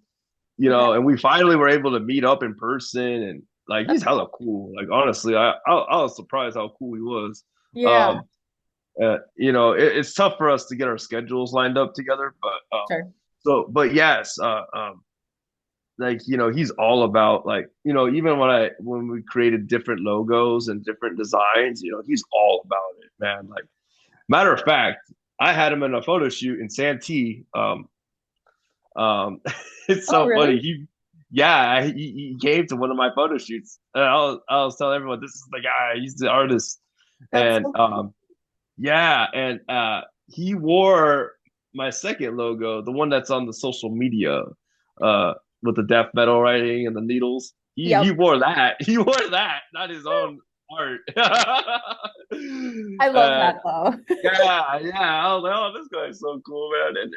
Speaker 2: and we finally were able to meet up in person, and like
Speaker 1: That's
Speaker 2: he's hella
Speaker 1: cool.
Speaker 2: cool. Like honestly, I was surprised how cool he was.
Speaker 1: Yeah,
Speaker 2: Um, it's tough for us to get our schedules lined up together, but
Speaker 1: sure.
Speaker 2: but yes, like he's all about like even when we created different logos and different designs, he's all about it, man. Like matter of fact, I had him in a photo shoot in Santee. It's
Speaker 1: Oh,
Speaker 2: so funny.
Speaker 1: really?
Speaker 2: He came to one of my photo shoots, and I was telling everyone this is the guy. He's the artist,
Speaker 1: That's
Speaker 2: and
Speaker 1: so cool.
Speaker 2: yeah, and he wore my second logo, the one that's on the social media, with the death metal writing and the needles. He
Speaker 1: Yep.
Speaker 2: wore that. He wore that, not his own art.
Speaker 1: I love
Speaker 2: And
Speaker 1: that though.
Speaker 2: yeah. I was like, oh, this guy's so cool, man. And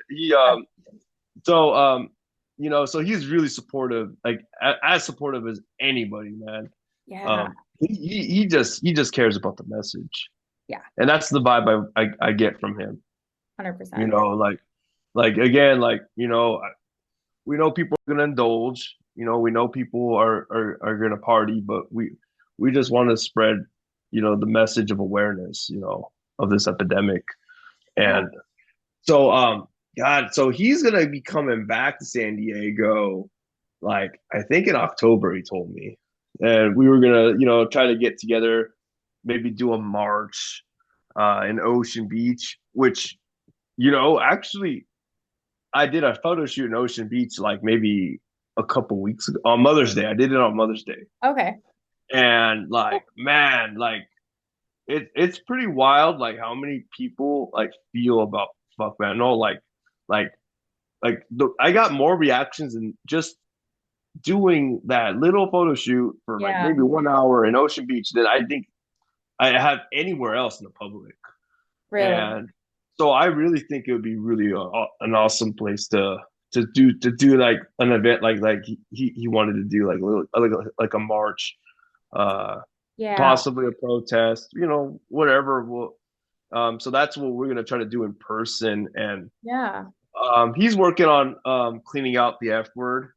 Speaker 2: so he's really supportive, like as supportive as anybody, man.
Speaker 1: Yeah.
Speaker 2: He just cares about the message,
Speaker 1: Yeah.
Speaker 2: and that's the vibe I get from him. You
Speaker 1: 100%.
Speaker 2: know, like again, like we know people are gonna indulge. We know people are gonna party, but we just want to spread, the message of awareness, of this epidemic.
Speaker 1: Yeah.
Speaker 2: And so, God, so he's gonna be coming back to San Diego, like I think in October. He told me, and we were gonna, try to get together, maybe do a march, in Ocean Beach, which actually, I did a photo shoot in Ocean Beach like maybe a couple weeks ago on Mother's Day. I did it on Mother's Day,
Speaker 1: Okay.
Speaker 2: and like, man, like it's pretty wild, like how many people like feel about fuck man. No, like I got more reactions in just doing that little photo shoot for like
Speaker 1: Yeah.
Speaker 2: maybe 1 hour in Ocean Beach than I think I have anywhere else in the public.
Speaker 1: Really.
Speaker 2: And so I really think it would be really an awesome place to do like an event like he wanted to do like a march, uh
Speaker 1: Yeah.
Speaker 2: possibly a protest, whatever. So that's what we're gonna try to do in person. And
Speaker 1: Yeah.
Speaker 2: he's working on cleaning out the F word.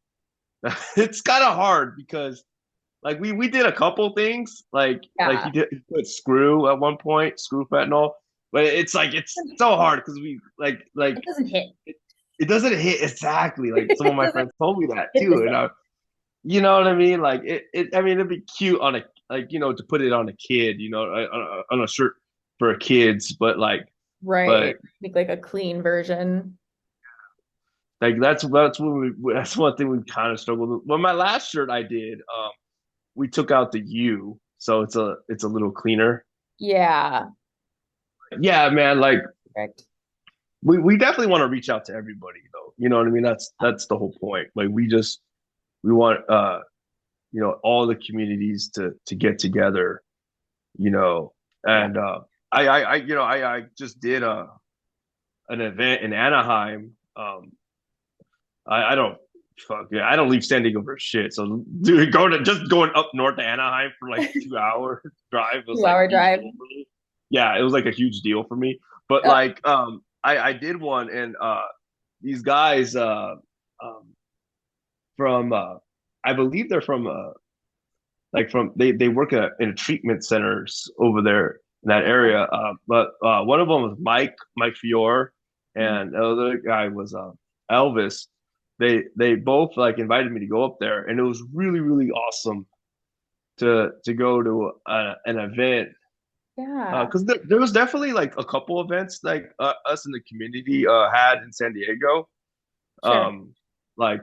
Speaker 2: It's kind of hard because like we did a couple things, like
Speaker 1: Yeah.
Speaker 2: he put screw at one point, screw fentanyl, but it's like it's so hard because we
Speaker 1: It doesn't hit.
Speaker 2: it doesn't hit exactly. Like some of
Speaker 1: It
Speaker 2: my
Speaker 1: doesn't
Speaker 2: friends told me that
Speaker 1: hit the
Speaker 2: too, and
Speaker 1: same.
Speaker 2: you know what I mean. Like I mean, it'd be cute on a to put it on a kid, on a shirt for kids, but
Speaker 1: Right.
Speaker 2: but
Speaker 1: Make like a clean version.
Speaker 2: that's one thing we kind of struggled with. Well, my last shirt I did, we took out the U, so it's a little cleaner.
Speaker 1: Yeah.
Speaker 2: Yeah, man. Like
Speaker 1: Correct.
Speaker 2: we definitely want to reach out to everybody, though. You know what I mean? That's the whole point. Like we want all the communities to get together. You know,
Speaker 1: Yeah.
Speaker 2: and I just did an event in Anaheim. I don't fuck yeah, I don't leave San Diego for shit. So dude, going up north to Anaheim for like 2 hour drive was like
Speaker 1: 2 hour
Speaker 2: a huge
Speaker 1: drive.
Speaker 2: deal for me. Yeah, it was like a huge deal for me. But
Speaker 1: Uh,
Speaker 2: like I did one, and these guys from I believe they're from like from they work in a treatment centers over there in that area. But one of them was Mike Fiore, and the other guy was Elvis. They both like invited me to go up there, and it was really awesome to go to an event,
Speaker 1: yeah,
Speaker 2: because there was definitely like a couple events like us in the community had in San Diego,
Speaker 1: sure.
Speaker 2: um like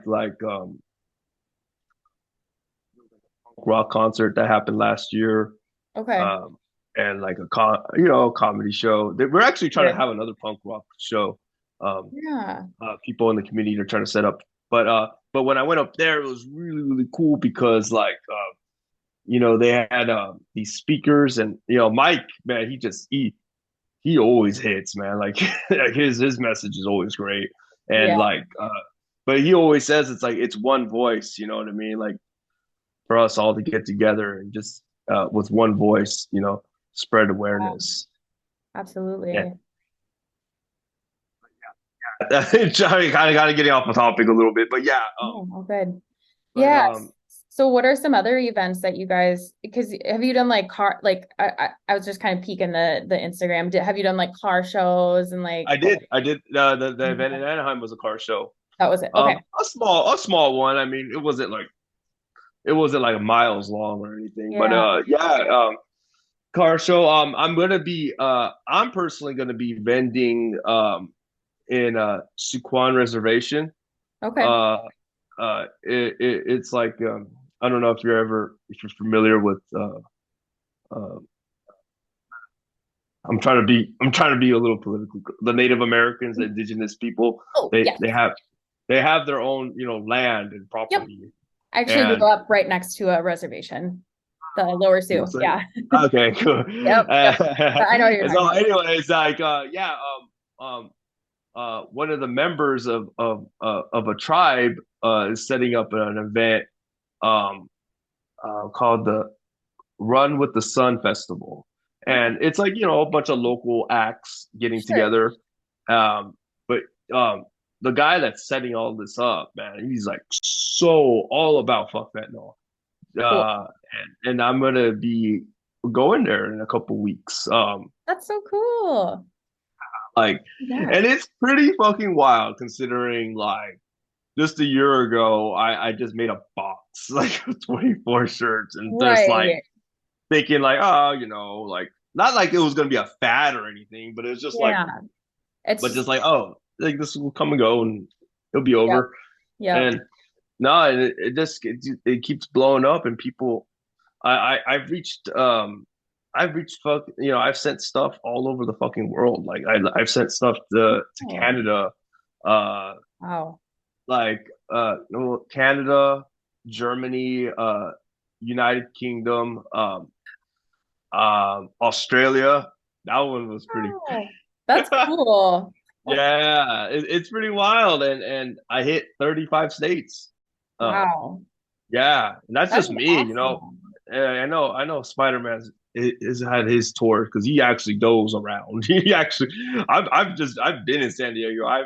Speaker 2: rock concert that happened last year,
Speaker 1: Okay.
Speaker 2: um, and like comedy show. We're actually trying to
Speaker 1: Sure.
Speaker 2: have another punk rock show. Um,
Speaker 1: Yeah.
Speaker 2: People in the community are trying to set up, but when I went up there, it was really cool because like they had these speakers, and Mike, man, he always hits, man. Like like his message is always great, and
Speaker 1: Yeah.
Speaker 2: like but he always says it's like it's one voice, you know what I mean? Like for us all to get together and just with one voice, spread
Speaker 1: Yeah.
Speaker 2: awareness. Yeah.
Speaker 1: Absolutely.
Speaker 2: Kind of getting off the topic a little bit, but yeah.
Speaker 1: Oh, all good.
Speaker 2: But
Speaker 1: Yeah. So what are some other events that you guys, because have you done like I was just kind of peeking the Instagram. Have you done like car shows and like
Speaker 2: I did. The event in Anaheim was a car show.
Speaker 1: that was it? Okay.
Speaker 2: A small one. I mean, it wasn't like miles long or anything, but
Speaker 1: Yeah.
Speaker 2: yeah. Car show. I'm personally gonna be vending in Suquan Reservation.
Speaker 1: Okay.
Speaker 2: Uh, it's like I don't know if you're familiar with. Uh, I'm trying to be a little political. The Native Americans, the indigenous people,
Speaker 1: Oh,
Speaker 2: they
Speaker 1: yeah.
Speaker 2: they have they have their own land and
Speaker 1: Yep.
Speaker 2: property.
Speaker 1: I actually
Speaker 2: And
Speaker 1: grew up right next to a reservation, the Lower Sioux.
Speaker 2: so,
Speaker 1: Yeah.
Speaker 2: okay, cool.
Speaker 1: Yep. Yep. I know what you're talking
Speaker 2: So
Speaker 1: about.
Speaker 2: anyway, it's like yeah, one of the members of a tribe is setting up an event um called the Run with the Sun Festival.
Speaker 1: Okay.
Speaker 2: And it's like, a bunch of local acts getting
Speaker 1: Sure.
Speaker 2: together. But the guy that's setting all this up, man, he's like so all about fuck fentanyl.
Speaker 1: Cool.
Speaker 2: And I'm gonna be going there in a couple weeks.
Speaker 1: That's so cool.
Speaker 2: Like,
Speaker 1: Yeah.
Speaker 2: and it's pretty fucking wild considering like just a year ago, I just made a box like of 24 shirts and just like
Speaker 1: Right.
Speaker 2: thinking like, oh, like not like it was gonna be a fad or anything, but it was just like,
Speaker 1: Yeah. It's
Speaker 2: but
Speaker 1: just,
Speaker 2: just like, oh, like this will come and go and it'll be
Speaker 1: yep.
Speaker 2: over.
Speaker 1: Yep.
Speaker 2: And no, and it keeps blowing up, and people, I've reached I've sent stuff all over the fucking world. Like I've sent stuff to
Speaker 1: Oh,
Speaker 2: Canada,
Speaker 1: wow.
Speaker 2: like no, Canada, Germany, United Kingdom, Australia. That one was pretty.
Speaker 1: Oh, that's cool.
Speaker 2: Yeah, it's pretty wild, and I hit 35 states. Um,
Speaker 1: Wow.
Speaker 2: yeah, and that's
Speaker 1: That's
Speaker 2: just me.
Speaker 1: awesome.
Speaker 2: I know Spiderman has had his tour because he actually goes around. He actually, I've been in San Diego. I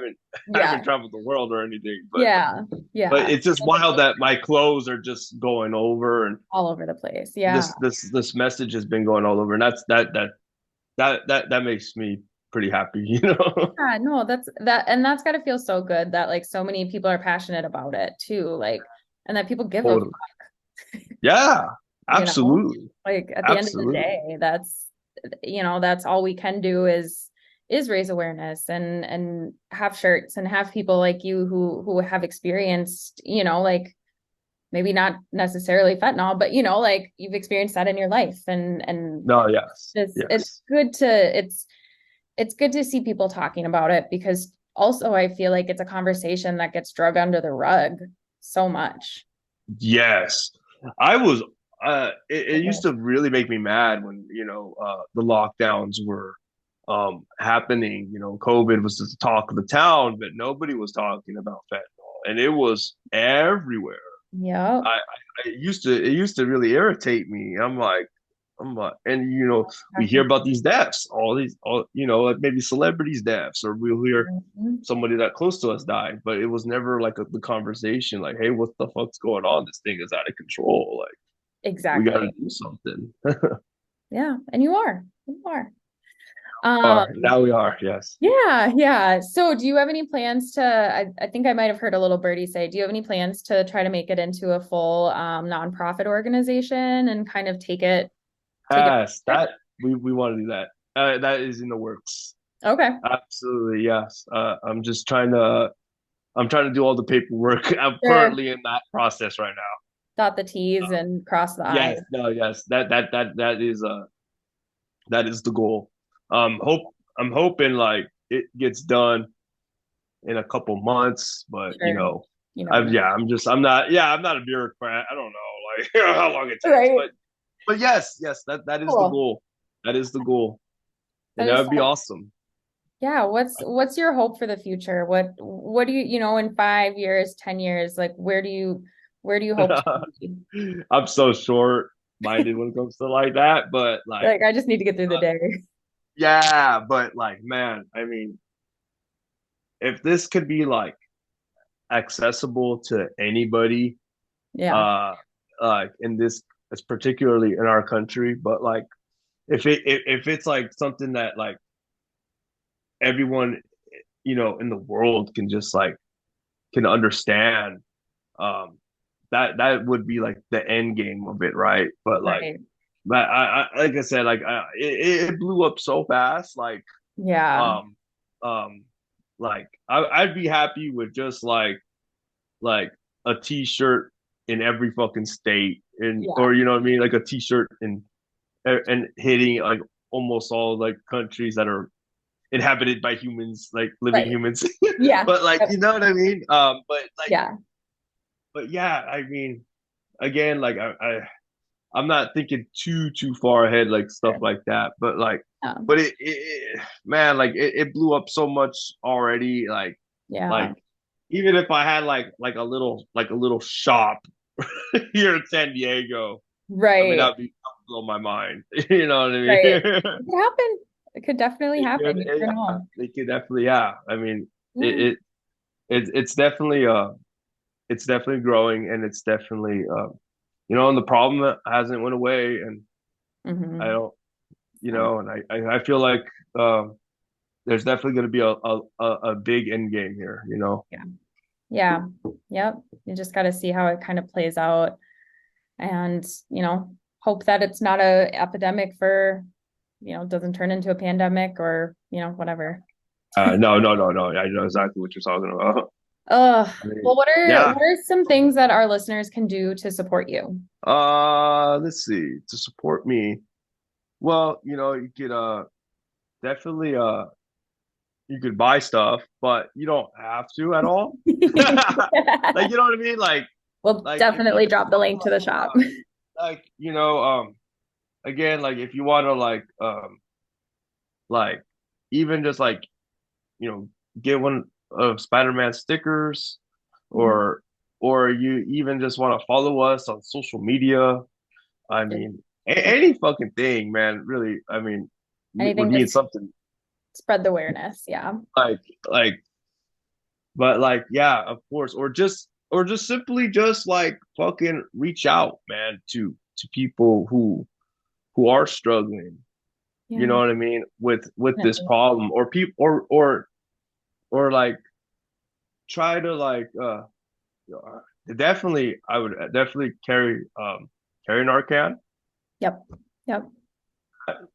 Speaker 1: Yeah.
Speaker 2: haven't traveled the world or anything, but
Speaker 1: Yeah.
Speaker 2: but
Speaker 1: Yeah.
Speaker 2: it's just wild that my clothes are just going over, and
Speaker 1: All over the place. Yeah.
Speaker 2: this message has been going all over, and that makes me pretty happy.
Speaker 1: Yeah, no, and that's got to feel so good that like so many people are passionate about it too, like, and that people give a
Speaker 2: Totally. Yeah,
Speaker 1: you know,
Speaker 2: absolutely.
Speaker 1: like at the end of the
Speaker 2: Absolutely.
Speaker 1: day, that's all we can do is raise awareness and have shirts and have people like you who have experienced, like maybe not necessarily fentanyl, but like you've experienced that in your life and
Speaker 2: No, yes.
Speaker 1: it's
Speaker 2: Yes.
Speaker 1: good to it's good to see people talking about it because also I feel like it's a conversation that gets dragged under the rug so much.
Speaker 2: Yes. I was it used to really make me mad when, the lockdowns were happening. COVID was the talk of the town, but nobody was talking about fentanyl. and it was everywhere.
Speaker 1: Yep.
Speaker 2: It used to really irritate me. And we hear about these deaths, all like maybe celebrities' deaths, or we'll hear
Speaker 1: Mhm.
Speaker 2: somebody that close to us died, but it was never like the conversation, like, hey, what the fuck's going on? This thing is out of control. Like, we got to
Speaker 1: Exactly.
Speaker 2: do something.
Speaker 1: Yeah. And you are. You are.
Speaker 2: Now we are, yes.
Speaker 1: Yeah, yeah. So do you have any plans to, I think I might have heard a little birdie say, do you have any plans to try to make it into a full nonprofit organization and kind of take it
Speaker 2: Yes,
Speaker 1: further?
Speaker 2: that we want to do that. That is in the works.
Speaker 1: Okay.
Speaker 2: Absolutely, yes. I'm trying to do all the paperwork. I'm
Speaker 1: Sure.
Speaker 2: currently in that process right now.
Speaker 1: Dot the T's and cross the I's.
Speaker 2: Yes, no, yes. That is the goal. I'm hoping like it gets done in a couple months, but
Speaker 1: Sure. You never know.
Speaker 2: I'm not a bureaucrat. I don't know like how long it takes,
Speaker 1: Right.
Speaker 2: but yes, that is the
Speaker 1: Cool.
Speaker 2: goal. That is the goal.
Speaker 1: That
Speaker 2: And that
Speaker 1: is
Speaker 2: would be
Speaker 1: so,
Speaker 2: awesome.
Speaker 1: yeah. What's your hope for the future? What do you know, in 5 years, 10 years, like where do you hope to be?
Speaker 2: I'm so short minded when it comes to like that, but like,
Speaker 1: Like, I just need to get through the day.
Speaker 2: yeah, but like, man, I mean, if this could be like accessible to anybody,
Speaker 1: Yeah.
Speaker 2: uh, like in this, it's particularly in our country, but like, if it's like something that like everyone, in the world can just like can understand, um, that would be like the end game of it, right?
Speaker 1: Right.
Speaker 2: But like I said, like it blew up so fast,
Speaker 1: Yeah.
Speaker 2: um, um, I'd be happy with just like a T-shirt in every fucking state, and
Speaker 1: Yeah.
Speaker 2: or you know what I mean, like a T-shirt in and hitting like almost all like countries that are inhabited by humans, like living
Speaker 1: Right.
Speaker 2: humans.
Speaker 1: Yeah.
Speaker 2: But like,
Speaker 1: Yep.
Speaker 2: you know what I mean?
Speaker 1: Yeah.
Speaker 2: But yeah, I mean, again, like I'm not thinking too far ahead, like stuff
Speaker 1: Sure.
Speaker 2: like that. But like,
Speaker 1: Yeah.
Speaker 2: but man, like it blew up so much already. Like
Speaker 1: Yeah.
Speaker 2: even if I had like a little shop here in San Diego, I mean
Speaker 1: Right.
Speaker 2: that'd blow my mind. You know what I mean?
Speaker 1: Right. It could happen. It could definitely happen. You never
Speaker 2: Yeah,
Speaker 1: know.
Speaker 2: they could definitely, yeah. I mean,
Speaker 1: Yeah.
Speaker 2: it, it's definitely it's definitely growing, and it's definitely and the problem hasn't went away, and I
Speaker 1: Hmm.
Speaker 2: don't,
Speaker 1: Yeah.
Speaker 2: and I feel like um there's definitely going to be a big end game here.
Speaker 1: Yeah. Yeah. Yep. You just got to see how it kind of plays out and, hope that it's not a epidemic for, doesn't turn into a pandemic or, whatever.
Speaker 2: No. I know exactly what you're talking about. I
Speaker 1: Well,
Speaker 2: mean,
Speaker 1: what
Speaker 2: yeah.
Speaker 1: are some things that our listeners can do to support you?
Speaker 2: Let's see. To support me, well, you could definitely you could buy stuff, but you don't have to at all. Like, you know what I mean?
Speaker 1: We'll
Speaker 2: Like if you
Speaker 1: definitely drop the link to the shop.
Speaker 2: like again, like if you want to like even just like you know get one of Spiderman stickers,
Speaker 1: Mhm.
Speaker 2: or you even just want to follow us on social media. I
Speaker 1: Just
Speaker 2: mean, any fucking thing, man. Really, I mean, would
Speaker 1: anything to
Speaker 2: mean something.
Speaker 1: spread the awareness. Yeah.
Speaker 2: Like like But like, yeah, of course, or just simply just like fucking reach out, man, to people who are struggling. You
Speaker 1: Yeah.
Speaker 2: know what I mean? With this
Speaker 1: Definitely.
Speaker 2: problem, or people, or like try to like definitely, I would definitely carry Narcan.
Speaker 1: Yep. Yep.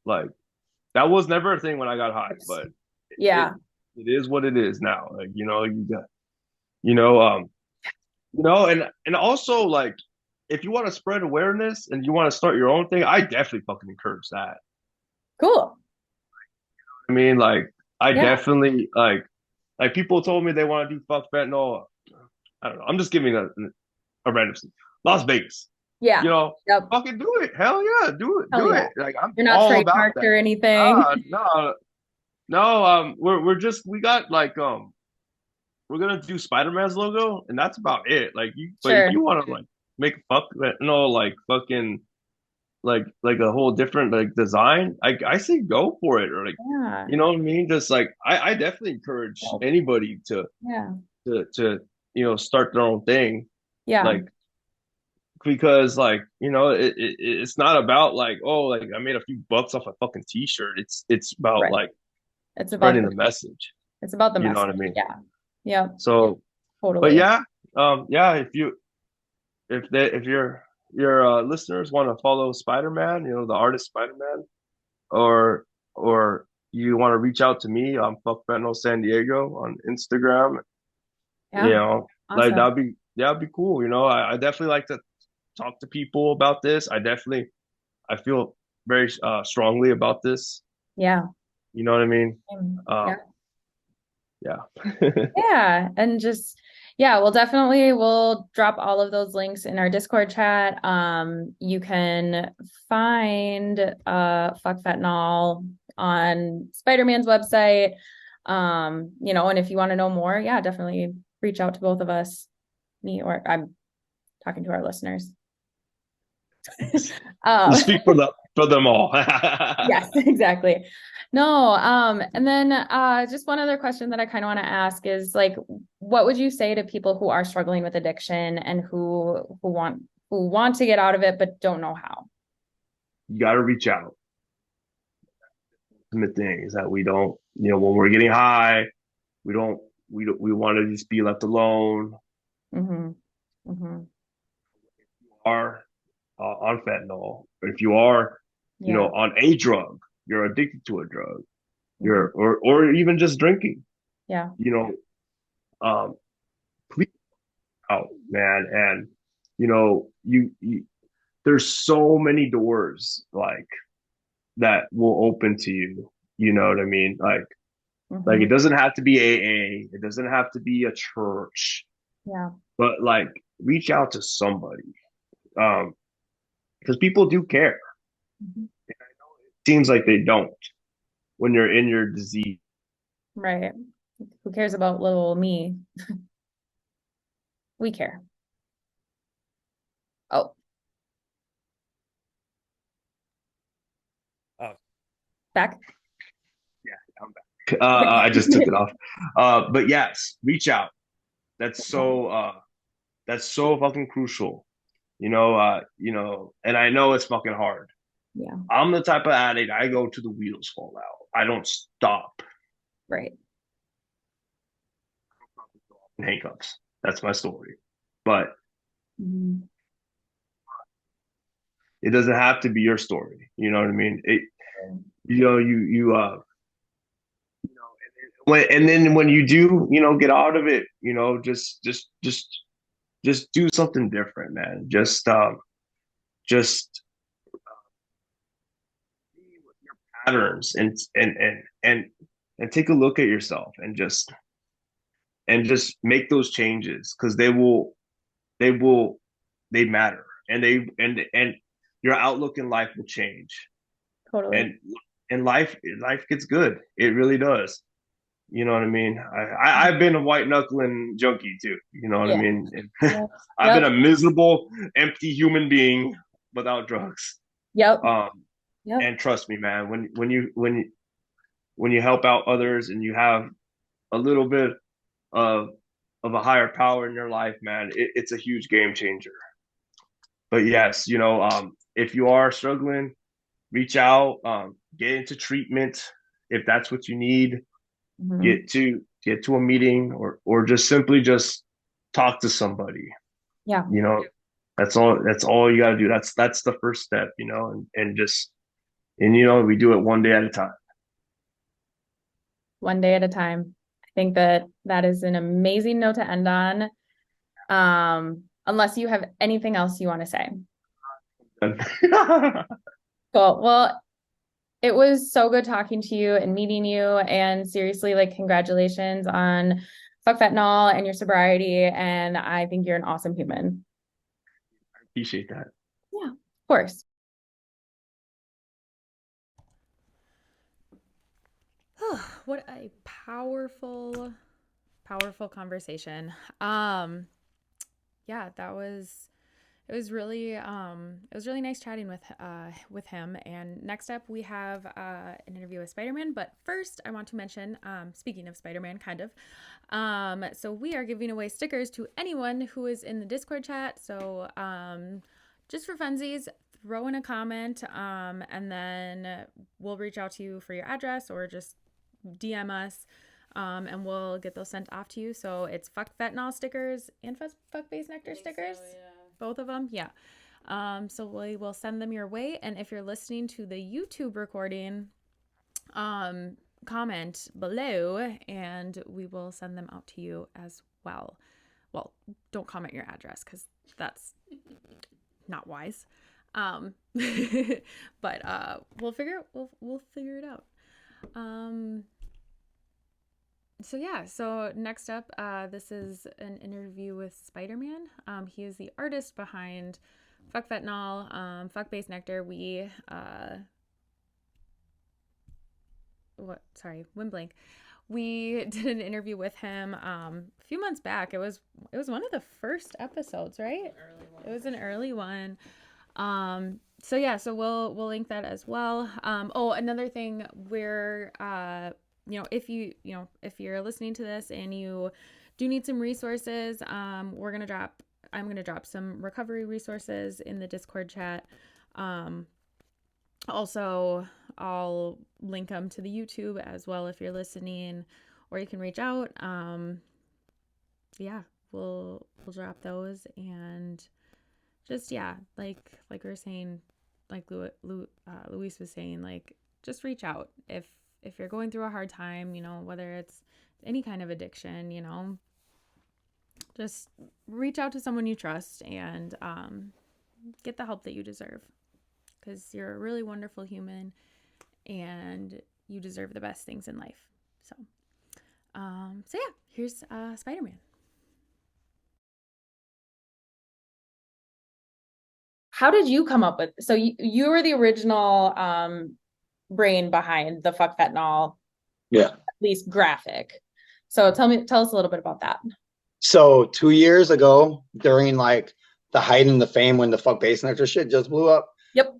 Speaker 2: Like that was never a thing when I got high, but it
Speaker 1: Yeah.
Speaker 2: it is what it is now. Like, you got you know and also like if you want to spread awareness and you want to start your own thing, I definitely fucking encourage that.
Speaker 1: Cool.
Speaker 2: I mean, like, I
Speaker 1: Yeah.
Speaker 2: definitely like people told me they want to do fuck fentanyl. I don't know. I'm just giving a random Las Vegas. You
Speaker 1: Yeah.
Speaker 2: know,
Speaker 1: Yep.
Speaker 2: fucking do it. Hell yeah,
Speaker 1: Hell
Speaker 2: do
Speaker 1: yeah.
Speaker 2: it. Like I'm
Speaker 1: You're not
Speaker 2: all about
Speaker 1: trademarked
Speaker 2: that.
Speaker 1: or anything.
Speaker 2: No, no. We got like we're gonna do Spider-Man's logo, and that's about it. Like you, but if
Speaker 1: Sure.
Speaker 2: you want to like make a fuck, no, like fucking like a whole different like design, I say go for it, or like,
Speaker 1: Yeah.
Speaker 2: you know what I mean? Just like I definitely encourage
Speaker 1: Well,
Speaker 2: anybody
Speaker 1: yeah.
Speaker 2: to start their own thing,
Speaker 1: Yeah.
Speaker 2: like because like it's not about like, oh, like I made a few bucks off a fucking t-shirt. It's about
Speaker 1: Right.
Speaker 2: like
Speaker 1: It's about
Speaker 2: spreading
Speaker 1: the
Speaker 2: the message.
Speaker 1: it's about the
Speaker 2: You know what
Speaker 1: message.
Speaker 2: I mean?
Speaker 1: Yeah. Yeah.
Speaker 2: So, but
Speaker 1: Totally.
Speaker 2: yeah, yeah, if your listeners want to follow Spider-Man, the artist Spider-Man, or or you want to reach out to me, I'm Fuck Fentanyl San Diego on Instagram.
Speaker 1: Yeah.
Speaker 2: Like
Speaker 1: Awesome.
Speaker 2: that'd be cool. I definitely like to talk to people about this. I feel very strongly about this.
Speaker 1: Yeah.
Speaker 2: You know what I mean?
Speaker 1: Yeah.
Speaker 2: Yeah.
Speaker 1: Yeah. And just, yeah, we'll drop all of those links in our Discord chat. You can find Fuck Fentanyl on Spider-Man's website. And if you want to know more, yeah, definitely reach out to both of us, me or I'm talking to our listeners.
Speaker 2: Speak for them all.
Speaker 1: Yes, exactly. No, and then just one other question that I kind of want to ask is like, what would you say to people who are struggling with addiction and who want to get out of it but don't know how?
Speaker 2: You got to reach out. The thing is that we don't, when we're getting high, we don't, we want to just be left alone.
Speaker 1: Mm-hmm. Mm-hmm.
Speaker 2: Are on fentanyl, but if you are,
Speaker 1: Yeah.
Speaker 2: on a drug, you're addicted to a drug,
Speaker 1: Mm-hmm.
Speaker 2: or even just drinking,
Speaker 1: Yeah.
Speaker 2: you know, please out, man. And you there's so many doors like that will open to you. You know what I mean? Like
Speaker 1: Mm-hmm.
Speaker 2: it doesn't have to be AA. It doesn't have to be a church,
Speaker 1: Yeah.
Speaker 2: but like reach out to somebody. Because people do care.
Speaker 1: Mm-hmm.
Speaker 2: It seems like they don't when you're in your disease.
Speaker 1: Right. Who cares about little me? We care. Oh,
Speaker 2: Oh,
Speaker 1: back.
Speaker 2: yeah, I'm back. I just took it
Speaker 1: Okay.
Speaker 2: off. But yes, reach out. That's so that's so fucking crucial. And I know it's fucking hard.
Speaker 1: Yeah.
Speaker 2: I'm the type of addict, I go to the wheels fall out. I don't stop.
Speaker 1: Right.
Speaker 2: Handcuffs. That's my story. But
Speaker 1: Mm-hmm.
Speaker 2: it doesn't have to be your story. You know what I mean? And then when you do, get out of it, just do something different, man. Just your patterns and take a look at yourself and just make those changes because they will they matter and your outlook in life will change
Speaker 1: Totally.
Speaker 2: and life gets good. It really does. You know what I mean? I've been a white knuckling junkie too. You know what I
Speaker 1: Yeah.
Speaker 2: mean?
Speaker 1: Yep.
Speaker 2: I've been
Speaker 1: Yep.
Speaker 2: a miserable, empty human being without drugs.
Speaker 1: Yep.
Speaker 2: Um,
Speaker 1: Yep.
Speaker 2: and trust me, man, when you help out others and you have a little bit of a higher power in your life, man, it's a huge game changer. But yes, if you are struggling, reach out, get into treatment if that's what you need.
Speaker 1: Mm-hmm.
Speaker 2: Get to a meeting or just simply just talk to somebody.
Speaker 1: Yeah.
Speaker 2: You know, that's all you got to do. That's the first step. And we do it one day at a time.
Speaker 1: One day at a time. I think that is an amazing note to end on. Unless you have anything else you want to say. Cool. Well, it was so good talking to you and meeting you. And seriously, like, congratulations on fuck fentanyl and your sobriety. And I think you're an awesome human.
Speaker 2: Appreciate that.
Speaker 1: Yeah, of course. What a powerful Powerful conversation. Yeah, it was really nice chatting with him. And next up we have an interview with Spiderman. But first I want to mention, speaking of Spiderman, kind of, so we are giving away stickers to anyone who is in the Discord chat. So just for funsies, throw in a comment, and then we'll reach out to you for your address, or just DM us, and we'll get those sent off to you. So it's fuck fentanyl stickers and fuck base nectar stickers. So, yeah. Both of them. Yeah. So we will send them your way. And if you're listening to the YouTube recording, comment below and we will send them out to you as well. Well, don't comment your address because that's not wise. But we'll figure it out. So yeah, so next up, this is an interview with Spiderman. He is the artist behind Fuck Fentanyl, Fuck Base Nectar. We Wimblank. We did an interview with him a few months back. It was one of the first episodes, right? It was an early one. So yeah, so we'll link that as well. Oh, another thing, we're if you're listening to this and you do need some resources, I'm gonna drop some recovery resources in the Discord chat. Also, I'll link them to the YouTube as well if you're listening, or you can reach out. Yeah, we'll drop those, and just, yeah, like we were saying, like Luis was saying, like, just reach out if you're going through a hard time, whether it's any kind of addiction, just reach out to someone you trust and get the help that you deserve, because you're a really wonderful human and you deserve the best things in life. So yeah, here's Spider-Man.
Speaker 3: How did you come up with, so you were the original brain behind the Fuck Fentanyl,
Speaker 4: yeah,
Speaker 3: at least graphic. So tell us a little bit about that.
Speaker 4: So 2 years ago, during like the height and the fame when the Fuck Base Nectar shit just blew up,
Speaker 3: Yep.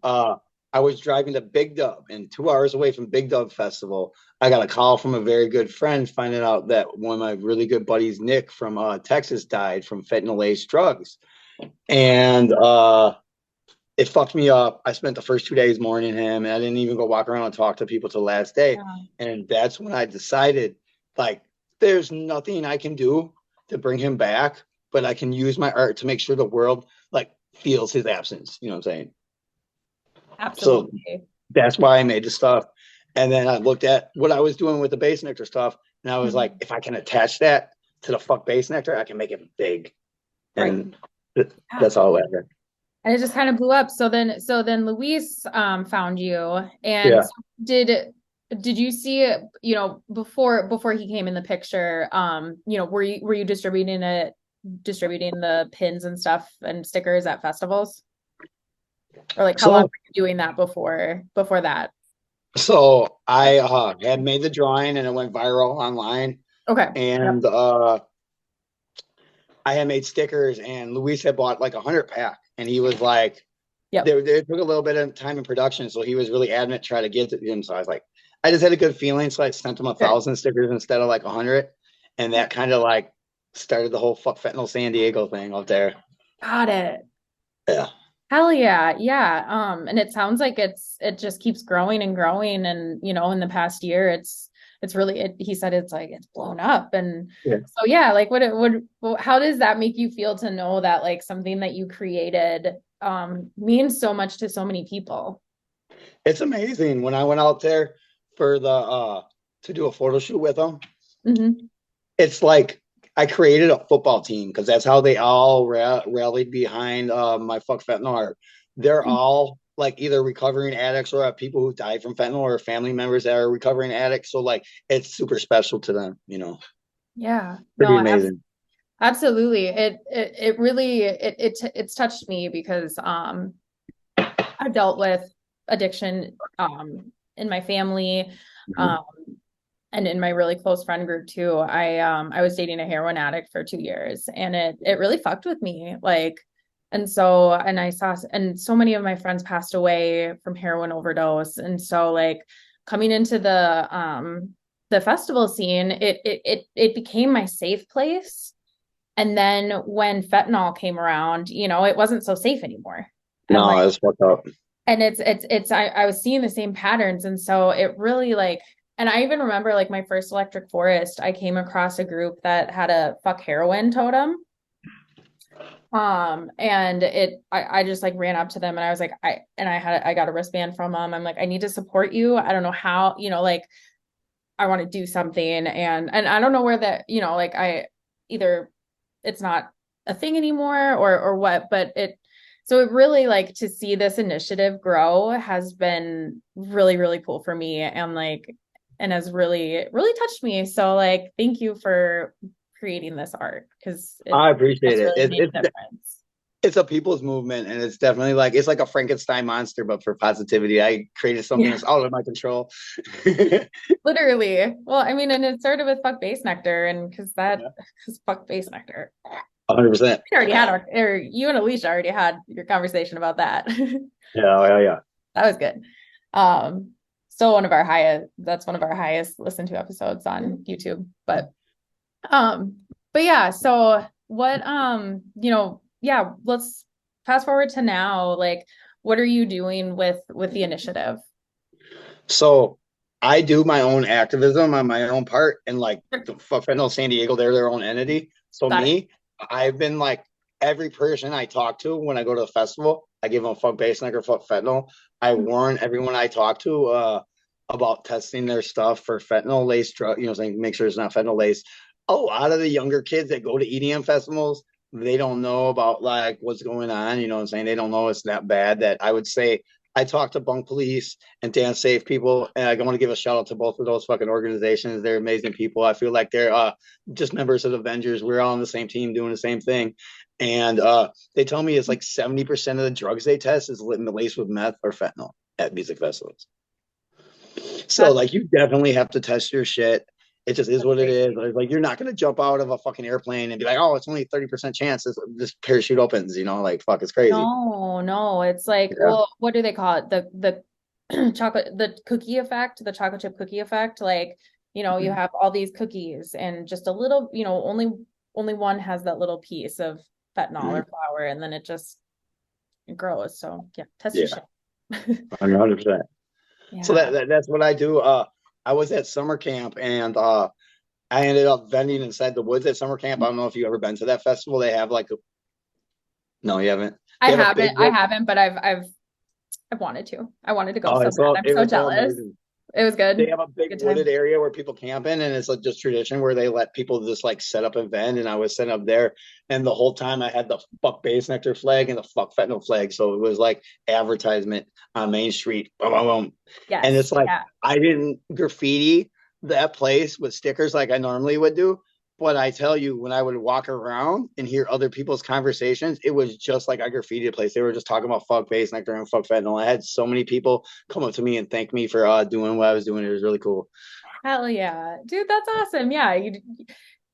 Speaker 4: I was driving to Big Dub, and 2 hours away from Big Dub Festival, I got a call from a very good friend finding out that one of my really good buddies, Nick from Texas, died from fentanyl-laced drugs. And it fucked me up. I spent the first 2 days mourning him, and I didn't even go walk around and talk to people till the last day. Yeah. And that's when I decided, like, there's nothing I can do to bring him back, but I can use my art to make sure the world, like, feels his absence. You know what I'm saying?
Speaker 3: Absolutely.
Speaker 4: So that's why I made the stuff. And then I looked at what I was doing with the Base Nectar stuff, and I was like, if I can attach that to the Fuck Base Nectar, I can make it big. And that's all it happened.
Speaker 3: And it just kind of blew up. So then Luis found you, and
Speaker 4: yeah.
Speaker 3: Did you see, before he came in the picture, were you distributing the pins and stuff and stickers at festivals? Or like how long were you doing that before that?
Speaker 4: So I had made the drawing and it went viral online.
Speaker 3: Okay.
Speaker 4: And I had made stickers, and Luis had bought like 100 pack, and he was like, they took a little bit of time in production, so he was really adamant to try to get to him. So I was like, I just had a good feeling, so I sent him 1,000 stickers instead of like 100, and that kind of like started the whole Fuck Fentanyl San Diego thing out there.
Speaker 3: Got it.
Speaker 4: Yeah.
Speaker 3: Hell yeah, yeah. And it sounds like it just keeps growing and growing, and in the past year, it's really, he said it's like it's blown up, and so yeah, like how does that make you feel to know that like something that you created means so much to so many people?
Speaker 4: It's amazing. When I went out there for the to do a photo shoot with them, it's like I created a football team, because that's how they all rallied behind my Fuck Fentanyl art. They're all like either recovering addicts or people who died from fentanyl, or family members that are recovering addicts. So like it's super special to them,
Speaker 3: Yeah.
Speaker 4: Pretty amazing.
Speaker 3: Absolutely. It really it's touched me, because I've dealt with addiction in my family. and in my really close friend group too, I was dating a heroin addict for 2 years, and it really fucked with me. Like, and so, and I saw, and so many of my friends passed away from heroin overdose. And so like coming into the festival scene, it became my safe place. And then when fentanyl came around, it wasn't so safe anymore. And
Speaker 4: No,
Speaker 3: like,
Speaker 4: it's fucked up.
Speaker 3: and I was seeing the same patterns. And so it really like, and I even remember like my first electric forest, I came across a group that had a fuck heroin totem. And I just like ran up to them and I was like, I got a wristband from them. I'm like, I need to support you. I don't know how, like I want to do something. And I don't know where that, like either it's not a thing anymore or what, but so it really like to see this initiative grow has been really, really cool for me and like, and has really, really touched me. So like, thank you for creating this art because
Speaker 4: I appreciate it.
Speaker 3: really made a difference.
Speaker 4: It's a people's movement, and it's definitely like it's like a Frankenstein monster, but for positivity. I created something that's out of my control.
Speaker 3: Literally. Well, I mean, and it started with fuck base nectar, and because fuck base nectar.
Speaker 4: 100%.
Speaker 3: We already had or you and Alicia already had your conversation about that.
Speaker 4: Yeah.
Speaker 3: That was good. Still that's one of our highest listened to episodes on YouTube. But yeah, so what yeah, let's fast forward to now. Like, what are you doing with the initiative?
Speaker 4: So I do my own activism on my own part, and like the fuck Fentanyl San Diego, they're their own entity. So I've been like every person I talk to when I go to the festival, I give them fuck base or fuck fentanyl. I warn everyone I talk to about testing their stuff for fentanyl laced drug, saying make sure it's not fentanyl laced. A lot of the younger kids that go to EDM festivals, they don't know about like what's going on. You know what I'm saying? They don't know it's that bad. That I would say I talk to Bunk Police and Dance Safe people, and I want to give a shout out to both of those fucking organizations. They're amazing people. I feel like they're just members of the Avengers. We're all on the same team doing the same thing. And they tell me it's like 70% of the drugs they test is laced with meth or fentanyl at music festivals. So like you definitely have to test your shit. It just is what it is. Like you're not gonna jump out of a fucking airplane and be like, oh, it's only 30% chance this parachute opens. Like fuck, it's crazy.
Speaker 3: No, it's like, well, what do they call it? The chocolate, the cookie effect, the chocolate chip cookie effect. Like, you have all these cookies and just a little, only one has that little piece of fentanyl or flour, and then it grows. So yeah, test your shit.
Speaker 4: 100%. Yeah. So that's what I do. I was at summer camp and I ended up vending inside the woods at summer camp. I don't know if you've ever been to that festival. They have like no, you haven't.
Speaker 3: I haven't, but I've wanted to. I wanted to go. I'm so jealous. It was good.
Speaker 4: They have a big wooded area where people camp in, and it's like just tradition where they let people just like set up and vend. And I was set up there, and the whole time I had the fuck base nectar flag and the fuck fentanyl flag. So it was like advertisement on Main Street. Boom, boom, boom. Yes, and it's like I didn't graffiti that place with stickers like I normally would do. But I tell you, when I would walk around and hear other people's conversations, it was just like I graffitied a place. They were just talking about fuck base nectar and fuck fentanyl. I had so many people come up to me and thank me for doing what I was doing. It was really cool.
Speaker 3: Hell yeah. Dude, that's awesome. Yeah.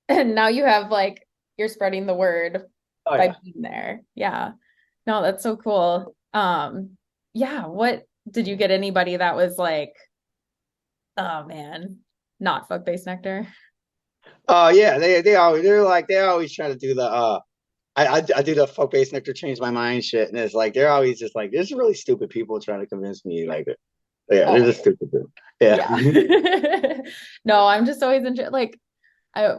Speaker 3: And now you have like, you're spreading the word by being there. Yeah. No, that's so cool. Yeah. What did you get anybody that was like, oh man, not fuck base nectar?
Speaker 4: Yeah, they always try to do the I do the fuck base nectar change my mind shit, and it's like they're always just like there's really stupid people trying to convince me like it. Yeah, they're just stupid people. Yeah.
Speaker 3: No, I'm just always interested. Like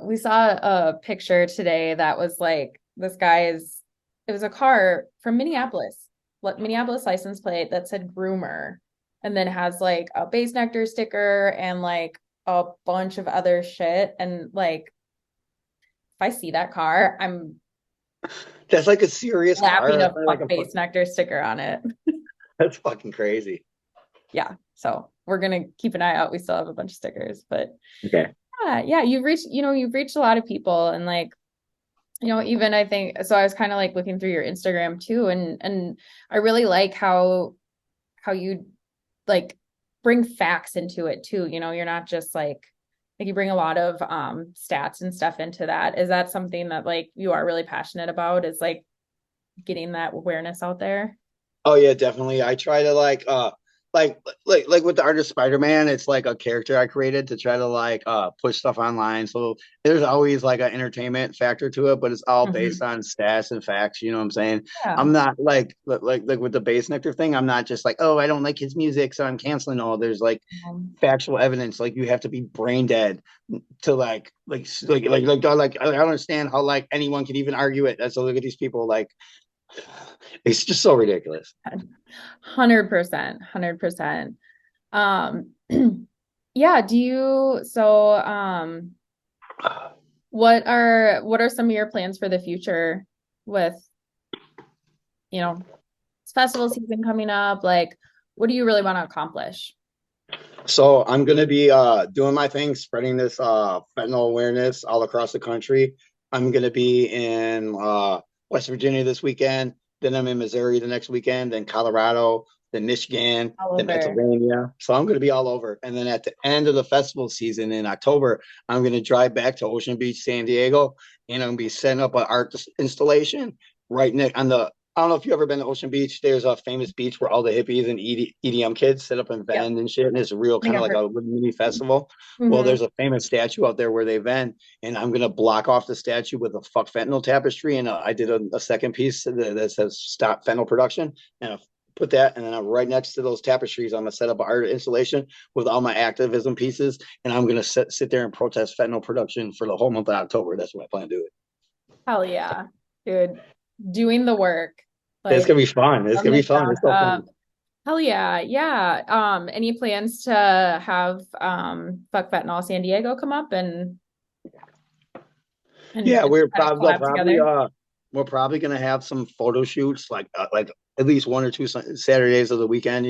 Speaker 3: we saw a picture today that was like it was a car from Minneapolis license plate that said groomer, and then has like a base nectar sticker and like a bunch of other shit. And like if I see that car,
Speaker 4: that's like a serious
Speaker 3: slapping a fuck base nectar sticker on it.
Speaker 4: That's fucking crazy.
Speaker 3: Yeah, so we're gonna keep an eye out. We still have a bunch of stickers, but
Speaker 4: okay.
Speaker 3: Yeah, you've reached a lot of people, and like even I think so I was kind of like looking through your Instagram too, and I really like how you like bring facts into it too. You're not just like like you bring a lot of stats and stuff into that. Is that something that like you are really passionate about, is like getting that awareness out there?
Speaker 4: Oh yeah, definitely. I try to like with the artist Spiderman, it's like a character I created to try to push stuff online. So there's always like an entertainment factor to it, but it's all based on stats and facts. You know what I'm saying?
Speaker 3: Yeah.
Speaker 4: I'm not like with the bass nectar thing. I'm not just like, oh, I don't like his music, so I'm canceling all. There's like factual evidence. Like you have to be brain dead to I don't understand how like anyone can even argue it. That's, look at these people, like it's just so ridiculous.
Speaker 3: 100%, 100%. Um, yeah, what are some of your plans for the future with, festival season coming up? Like, what do you really want to accomplish?
Speaker 4: So I'm gonna be doing my thing, spreading this fentanyl awareness all across the country. I'm gonna be in West Virginia this weekend, then I'm in Missouri the next weekend, then Colorado, then Michigan,
Speaker 3: All
Speaker 4: then
Speaker 3: over.
Speaker 4: Pennsylvania. So I'm gonna be all over. And then at the end of the festival season in October, I'm gonna drive back to Ocean Beach, San Diego, and I'm gonna be setting up an art installation right next on the I don't know if you've ever been to Ocean Beach. There's a famous beach where all the hippies and EDM kids sit up and vend and shit. And it's a real kind of like a mini festival. Well, there's a famous statue out there where they vend. And I'm going to block off the statue with a fuck fentanyl tapestry. And I did a second piece that says stop fentanyl production. And I put that. And then right next to those tapestries, I'm going to set up an art installation with all my activism pieces. And I'm going to sit there and protest fentanyl production for the whole month of October. That's what I plan to do.
Speaker 3: Hell yeah, dude. Doing the work.
Speaker 4: It's gonna be fun. It's gonna be fun. It's so fun.
Speaker 3: Hell yeah. Yeah. Any plans to have Fuck Fentanyl San Diego come up and
Speaker 4: yeah, we're probably gonna have some photo shoots like at least 1 or 2 Saturdays of the weekend,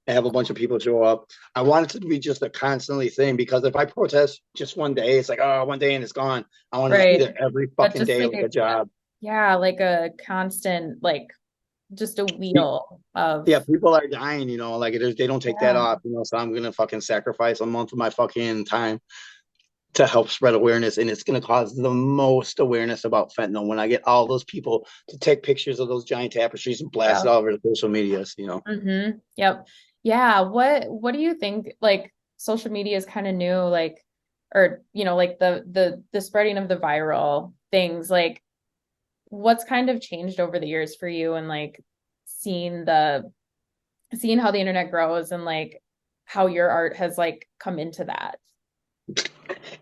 Speaker 4: have a bunch of people show up. I want it to be just a constantly thing, because if I protest just one day, it's like, oh, one day and it's gone. I want to be there every fucking day like a job.
Speaker 3: Yeah, like a constant, like just a wheel of
Speaker 4: people are dying, like they don't take that off, so I'm gonna fucking sacrifice a month of my fucking time to help spread awareness, and it's gonna cause the most awareness about fentanyl when I get all those people to take pictures of those giant tapestries and blast it all over the social medias,
Speaker 3: Yep. Yeah. What do you think, like social media is kind of new, like, or like the spreading of the viral things, like what's kind of changed over the years for you, and like seeing how the internet grows and like how your art has like come into that?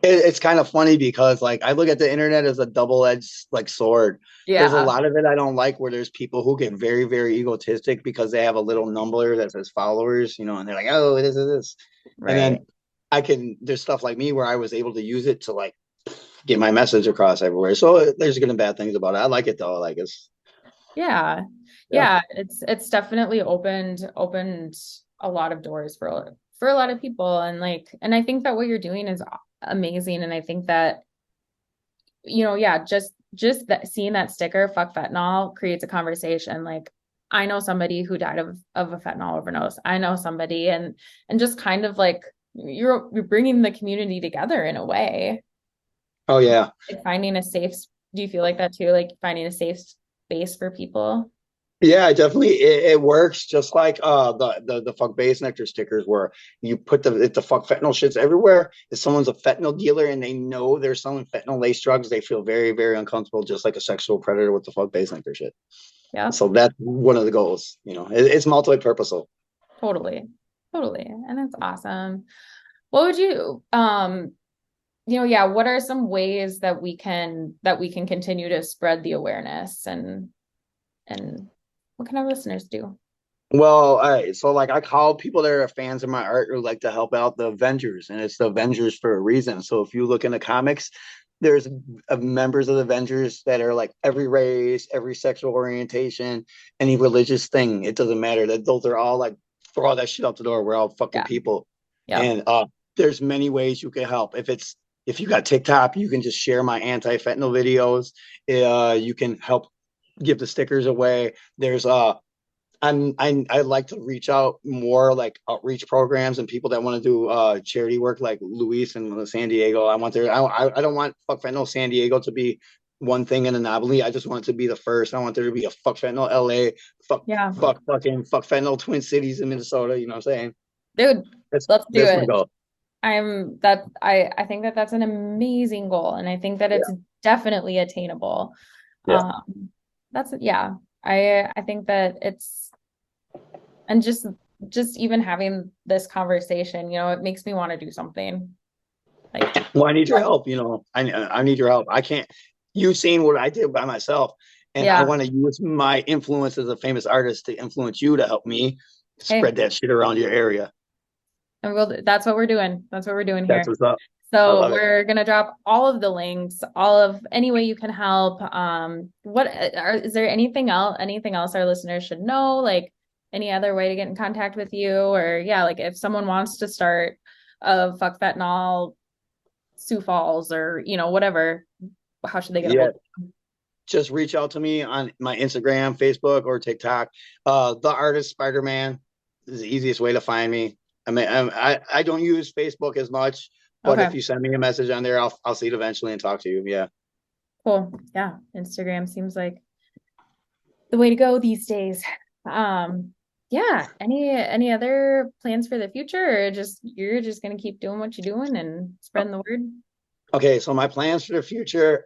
Speaker 4: It's kind of funny because like I look at the internet as a double-edged like sword. There's a lot of it I don't like, where there's people who get very, very egotistic because they have a little number that says followers, and they're like, oh, it is this. Right. And then there's stuff like me where I was able to use it to like get my message across everywhere. So there's gonna be bad things about it. I like it though. Like it's
Speaker 3: it's definitely opened a lot of doors for a lot of people, and I think that what you're doing is amazing. And I think that just that, seeing that sticker "fuck fentanyl" creates a conversation. Like, I know somebody who died of a fentanyl overdose. I know somebody, and just kind of like you're bringing the community together in a way.
Speaker 4: Oh yeah.
Speaker 3: Like finding a safe. Do you feel like that too? Like finding a safe space for people?
Speaker 4: Yeah, definitely. It works just like the fuck base nectar stickers, where you put the fuck fentanyl shits everywhere. If someone's a fentanyl dealer and they know they're selling fentanyl laced drugs, they feel very, very uncomfortable, just like a sexual predator with the fuck base nectar shit. Yeah. So that's one of the goals. It's multi-purposeful.
Speaker 3: Totally. And that's awesome. What would you what are some ways that we can continue to spread the awareness, and what can our listeners do?
Speaker 4: Well, all right. So like I call people that are fans of my art who like to help out the Avengers, and it's the Avengers for a reason. So if you look in the comics, there's members of the Avengers that are like every race, every sexual orientation, any religious thing. It doesn't matter. That those are all like, throw all that shit out the door. We're all fucking people. Yeah. And there's many ways you can help. If you got TikTok, you can just share my anti-fentanyl videos. You can help give the stickers away. There's I'd like to reach out more, like outreach programs and people that want to do charity work, like Luis and San Diego. I don't want Fuck Fentanyl San Diego to be one thing in anomaly. I just want it to be the first. I want there to be a Fuck Fentanyl LA,
Speaker 3: Yeah.
Speaker 4: fuck Fentanyl Twin Cities in Minnesota. You know what I'm saying?
Speaker 3: Dude, let's do
Speaker 4: That's my
Speaker 3: it.
Speaker 4: goal.
Speaker 3: I think that that's an amazing goal, and I think that it's
Speaker 4: Yeah.
Speaker 3: definitely attainable.
Speaker 4: Yeah.
Speaker 3: That's yeah. I think that it's and just even having this conversation, it makes me want to do something. Like,
Speaker 4: Well, I need your help. I need your help. I can't. You've seen what I did by myself, and I
Speaker 3: yeah.
Speaker 4: want to use my influence as a famous artist to influence you to help me
Speaker 3: Hey,
Speaker 4: spread that shit around your area.
Speaker 3: and that's what we're doing. That's what we're doing
Speaker 4: That's
Speaker 3: here.
Speaker 4: what's up. I
Speaker 3: So
Speaker 4: love it.
Speaker 3: we're gonna drop all of the links, all of any way you can help. Is there anything else our listeners should know? Like any other way to get in contact with you? Or yeah, like if someone wants to start a Fuck Fentanyl Sioux Falls or whatever, how should they get a
Speaker 4: Yeah,
Speaker 3: hold of
Speaker 4: just reach out to me on my Instagram, Facebook, or TikTok. The artist Spiderman is the easiest way to find me. I mean, I don't use Facebook as much,
Speaker 3: you?
Speaker 4: but
Speaker 3: Okay,
Speaker 4: if you send me a message on there, I'll see it eventually and talk to you. Yeah.
Speaker 3: cool. Yeah, Instagram seems like the way to go these days. Yeah, any other plans for the future, or just you're just gonna keep doing what you're doing and spreading the word?
Speaker 4: Okay, so my plans for the future,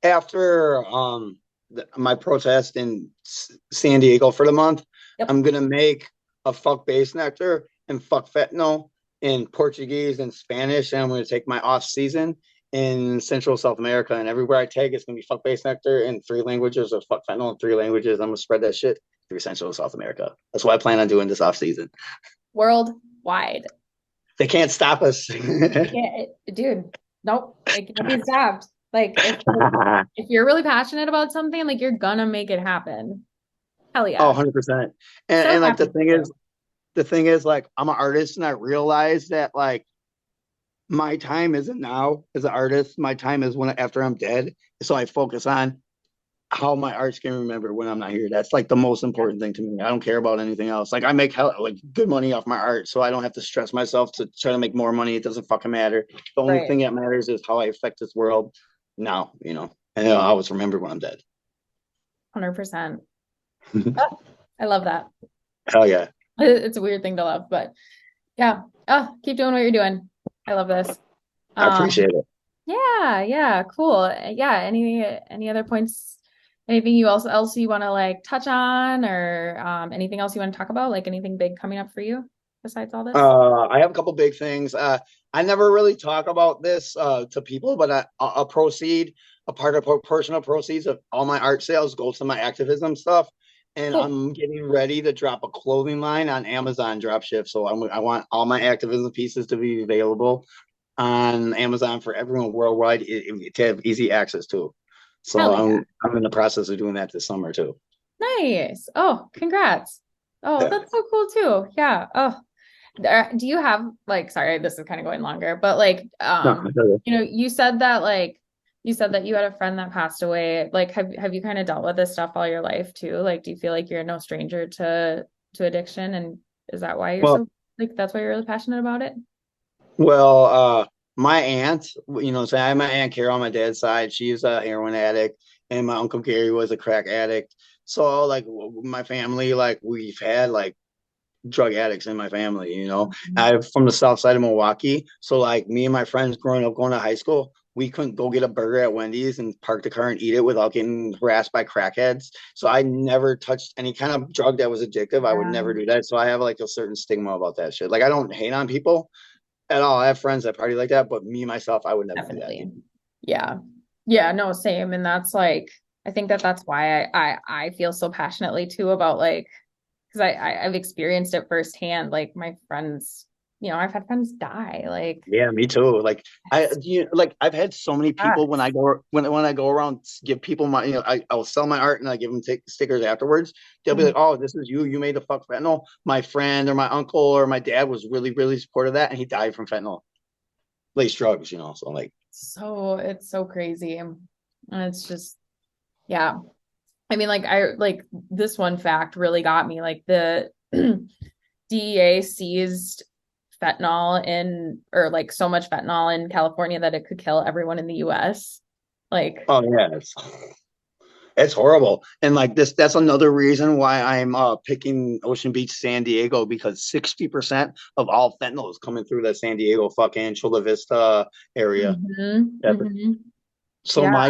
Speaker 4: after my protest in San Diego for the month,
Speaker 3: Yep.
Speaker 4: I'm gonna make a fuck base nectar and fuck fentanyl in Portuguese and Spanish, and I'm gonna take my off season in Central South America, and everywhere I take, it's gonna be fuck base nectar in 3 languages or fuck fentanyl in 3 languages. I'm gonna spread that shit through Central South America. That's what I plan on doing this off season.
Speaker 3: Worldwide.
Speaker 4: They can't stop us.
Speaker 3: Yeah, dude, nope, it can't be stopped. Like if you're really passionate about something, like you're gonna make it happen. Hell
Speaker 4: Oh,
Speaker 3: yeah.
Speaker 4: 100%.
Speaker 3: So
Speaker 4: And like
Speaker 3: happy for you.
Speaker 4: the thing is, like, I'm an artist, and I realize that, like, my time isn't now as an artist. My time is when after I'm dead. So I focus on how my art's can remember when I'm not here. That's like the most
Speaker 3: Yeah.
Speaker 4: important thing to me. I don't care about anything else. Like, I make like good money off my art, so I don't have to stress myself to try to make more money. It doesn't fucking matter. The only
Speaker 3: Right.
Speaker 4: thing that matters is how I affect this world now. And I'll always remember when I'm dead.
Speaker 3: 100%. Oh, I love that.
Speaker 4: Hell yeah.
Speaker 3: It's a weird thing to love, but yeah. Oh, keep doing what you're doing. I love this.
Speaker 4: I appreciate it.
Speaker 3: Yeah, cool. Yeah, any other points, anything else you want to like touch on or anything else you want to talk about? Like anything big coming up for you besides all this?
Speaker 4: I have a couple big things. I never really talk about this to people, but a part of personal proceeds of all my art sales go to my activism stuff. And
Speaker 3: Cool.
Speaker 4: I'm getting ready to drop a clothing line on Amazon dropship. So I want all my activism pieces to be available on Amazon for everyone worldwide to have easy access to. So
Speaker 3: Hell yeah.
Speaker 4: I'm in the process of doing that this summer too.
Speaker 3: Nice. Oh, congrats. Oh,
Speaker 4: Yeah.
Speaker 3: that's so cool too. Yeah. Oh, do you have like, sorry, this is kind of going longer, but like,
Speaker 4: No,
Speaker 3: you said that you had a friend that passed away. Like, have you kind of dealt with this stuff all your life too? Like, do you feel like you're no stranger to addiction? And is that why you're
Speaker 4: well,
Speaker 3: so like that's why you're really passionate about it?
Speaker 4: Well, my aunt, so I have my aunt Carol on my dad's side. She's a heroin addict, and my uncle Gary was a crack addict. So, like, my family, like, we've had like drug addicts in my family. I'm from the south side of Milwaukee. So, like, me and my friends growing up, going to high school, we couldn't go get a burger at Wendy's and park the car and eat it without getting harassed by crackheads. So I never touched any kind of drug that was addictive. I would
Speaker 3: Yeah,
Speaker 4: never do that. So I have like a certain stigma about that shit. Like, I don't hate on people at all. I have friends that party like that, but me myself, I would never do that.
Speaker 3: definitely. Yeah. Yeah, no, same. And that's like, I think that that's why I feel so passionately too about like, because I've experienced it firsthand. Like my friends, I've had friends die. Like,
Speaker 4: Yeah, me too. Like like I've had so many people when
Speaker 3: sucks.
Speaker 4: I go when I go around give people my I'll sell my art and I give them stickers afterwards. They'll be
Speaker 3: Mhm.
Speaker 4: like, "Oh, this is you. You made the fuck fentanyl." My friend or my uncle or my dad was really really supportive of that, and he died from fentanyl laced drugs. So like,
Speaker 3: So it's so crazy. And it's just, yeah. I mean, like I like this one fact really got me. Like the DEA seized fentanyl in, or like so much fentanyl in California that it could kill everyone in the US. Like,
Speaker 4: Oh yeah, it's horrible. And like this, that's another reason why I'm picking Ocean Beach, San Diego, because 60% of all fentanyl is coming through the San Diego fucking Chula Vista area. So
Speaker 3: yeah,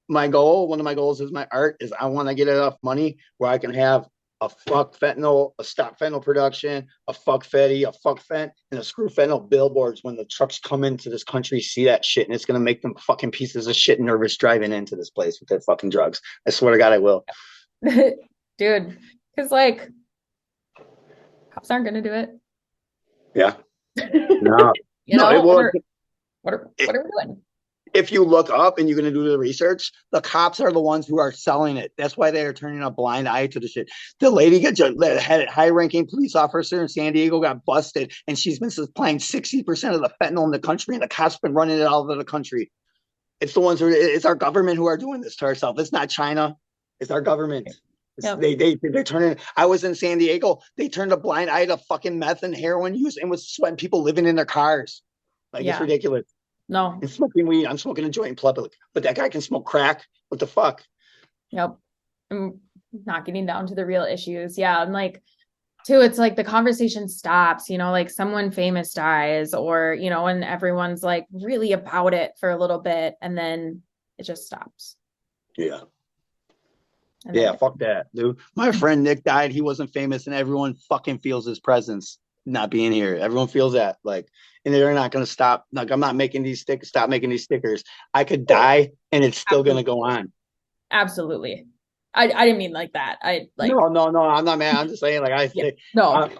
Speaker 4: one of my goals is my art is I want to get enough money where I can have a fuck fentanyl, a stop fentanyl production, a fuck fetty, a fuck fent, and a screw fentanyl billboards when the trucks come into this country, see that shit, and it's gonna make them fucking pieces of shit nervous driving into this place with their fucking drugs. I swear to God, I will.
Speaker 3: dude, because like cops aren't gonna do it.
Speaker 4: Yeah. No.
Speaker 3: You
Speaker 4: No,
Speaker 3: know,
Speaker 4: it will.
Speaker 3: what are we doing?
Speaker 4: If you look up and you're going to do the research, the cops are the ones who are selling it. That's why they are turning a blind eye to the shit. The lady had a high-ranking police officer in San Diego got busted, and she's been supplying 60% of the fentanyl in the country, and the cops been running it all over the country. It's the ones it's our government who are doing this to ourselves. It's not China. It's our government.
Speaker 3: Yep.
Speaker 4: They're turning. I was in San Diego. They turned a blind eye to fucking meth and heroin use, and was sweating people living in their cars. Like it's ridiculous.
Speaker 3: No.
Speaker 4: And smoking weed. I'm smoking a joint in public, but that guy can smoke crack. What the fuck?
Speaker 3: Yep. I'm not getting down to the real issues. Yeah. And like, too, it's like the conversation stops, you know, like someone famous dies, or, you know, and everyone's like really about it for a little bit, and then it just stops.
Speaker 4: Yeah.
Speaker 3: And
Speaker 4: Yeah, fuck that, dude. My friend Nick died. He wasn't famous, and everyone fucking feels his presence not being here. Everyone feels that. Like, and they're not gonna stop. Like, I'm not making these stickers, stop making these stickers. I could die and it's still gonna go on.
Speaker 3: Absolutely. I didn't mean like that. I like
Speaker 4: no, I'm not mad. I'm just saying, like,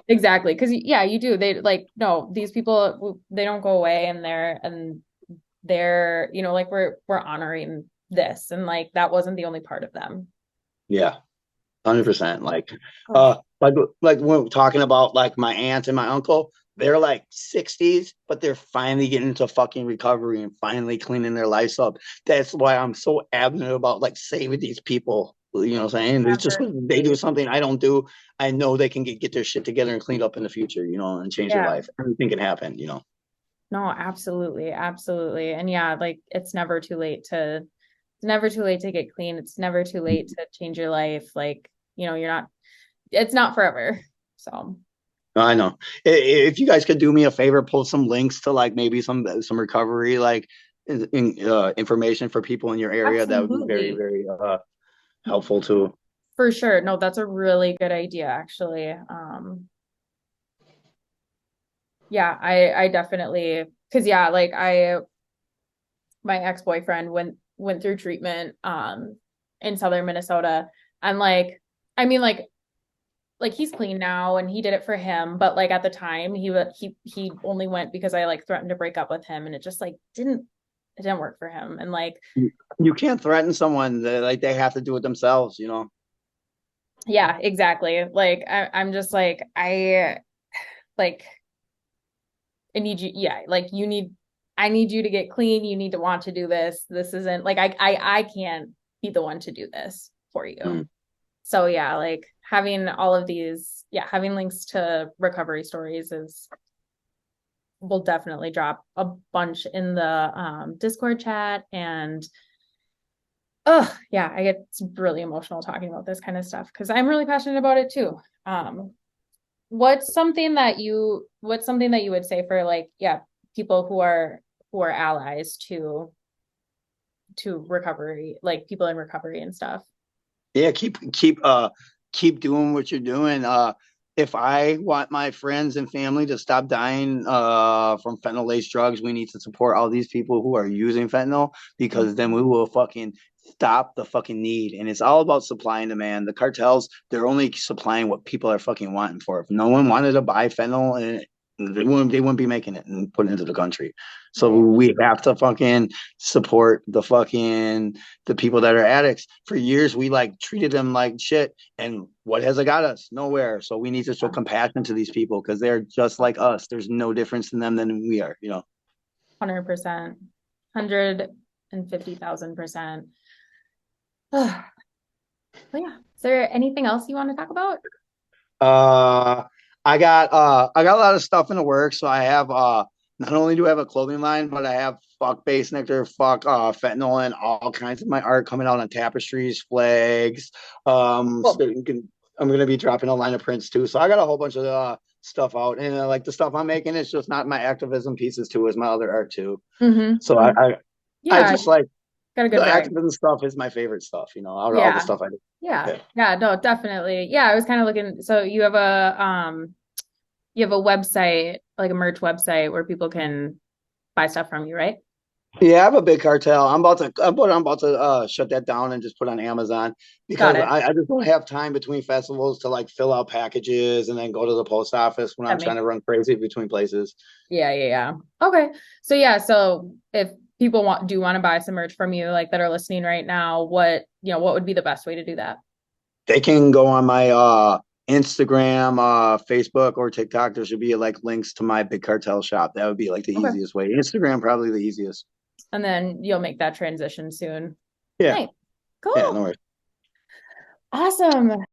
Speaker 3: exactly. Because yeah, you do. They like, no, these people, they don't go away, and they're, you know, like we're honoring this, and like that wasn't the only part of them.
Speaker 4: Yeah. 100%. Like when we're talking about like my aunt and my uncle, they're like 60s, but they're finally getting into fucking recovery and finally cleaning their lives up. That's why I'm so adamant about like saving these people. You know what I'm saying? It's just they do something I don't do. I know they can get their shit together and clean up in the future, you know, and change their life. Anything can happen, you know.
Speaker 3: No, absolutely. Absolutely. And yeah, like it's never too late to get clean. It's never too late to change your life. Like, you know, it's not forever. So
Speaker 4: I know. If you guys could do me a favor, pull some links to like maybe some recovery like information for people in your area. Absolutely. That would be very, very helpful too.
Speaker 3: For sure. No, that's a really good idea, actually. Yeah, I definitely, because yeah, like my ex-boyfriend went through treatment in southern Minnesota, and like, I mean, like he's clean now, and he did it for him, but like at the time he only went because I like threatened to break up with him, and it just like didn't work for him. And like,
Speaker 4: you can't threaten someone. Like they have to do it themselves, you know.
Speaker 3: Yeah, exactly. Like I'm just like, I need you. Yeah, like I need you to get clean. You need to want to do this. This isn't like I can't be the one to do this for you. So yeah, like having all of these, having links to recovery stories will definitely drop a bunch in the Discord chat. And I get really emotional talking about this kind of stuff because I'm really passionate about it too. What's something that you would say for like, people who are allies to recovery, like people in recovery and stuff?
Speaker 4: Yeah, keep doing what you're doing. If I want my friends and family to stop dying from fentanyl-laced drugs, we need to support all these people who are using fentanyl, because then we will fucking stop the fucking need. And it's all about supply and demand. The cartels, they're only supplying what people are fucking wanting for. If no one wanted to buy fentanyl, and they wouldn't be making it and putting it into the country. So we have to fucking support the people that are addicts. For years, we like treated them like shit. And what has it got us? Nowhere. So we need to show compassion to these people, because they're just like us. There's no difference in them than we are, you know.
Speaker 3: 100%, 150,000%. But yeah, is there anything else you want to talk about?
Speaker 4: Uh, I got a lot of stuff in the works. So I have not only do I have a clothing line, but I have fuck base nectar, fuck fentanyl, and all kinds of my art coming out on tapestries, flags. So
Speaker 3: Cool.
Speaker 4: you can I'm gonna be dropping a line of prints too. So I got a whole bunch of stuff out, and like the stuff I'm making, it's just not my activism pieces too, is my other art too.
Speaker 3: Mm-hmm.
Speaker 4: So I
Speaker 3: Yeah,
Speaker 4: just like
Speaker 3: got a
Speaker 4: the
Speaker 3: good variety.
Speaker 4: activism stuff is my favorite stuff. All the
Speaker 3: Yeah.
Speaker 4: stuff I do.
Speaker 3: Yeah.
Speaker 4: Yeah.
Speaker 3: Yeah, no, definitely. Yeah, I was kind of looking. So you have a website, like a merch website where people can buy stuff from you, right?
Speaker 4: Yeah, I have a big cartel. I'm about to shut that down and just put on Amazon
Speaker 3: Got
Speaker 4: because
Speaker 3: it.
Speaker 4: I just don't have time between festivals to like fill out packages and then go to the post office when I'm
Speaker 3: That
Speaker 4: trying
Speaker 3: makes
Speaker 4: to run crazy between places.
Speaker 3: Yeah, yeah, yeah. Okay. So yeah, so if people want to buy some merch from you, like that are listening right now, what would be the best way to do that?
Speaker 4: They can go on my Instagram, Facebook, or TikTok. There should be like links to my big cartel shop. That would be like the
Speaker 3: Okay.
Speaker 4: easiest way. Instagram probably the easiest.
Speaker 3: And then you'll make that transition soon.
Speaker 4: Yeah,
Speaker 3: Nice.
Speaker 4: yeah, no
Speaker 3: Cool.
Speaker 4: worries.
Speaker 3: Awesome.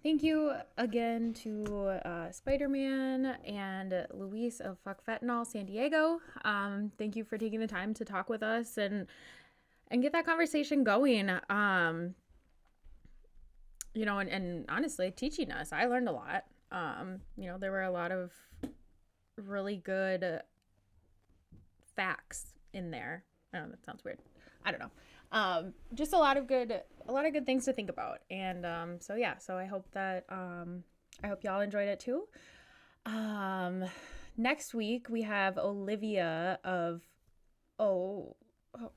Speaker 1: Thank you again to Spiderman and Luis of Fuck Fentanyl San Diego. Thank you for taking the time to talk with us and get that conversation going. And honestly, teaching us, I learned a lot. There were a lot of really good facts in there. I don't know, that sounds weird. I don't know. Just a lot of good things to think about. And so I hope y'all enjoyed it too. Um, Next week we have Olivia of oh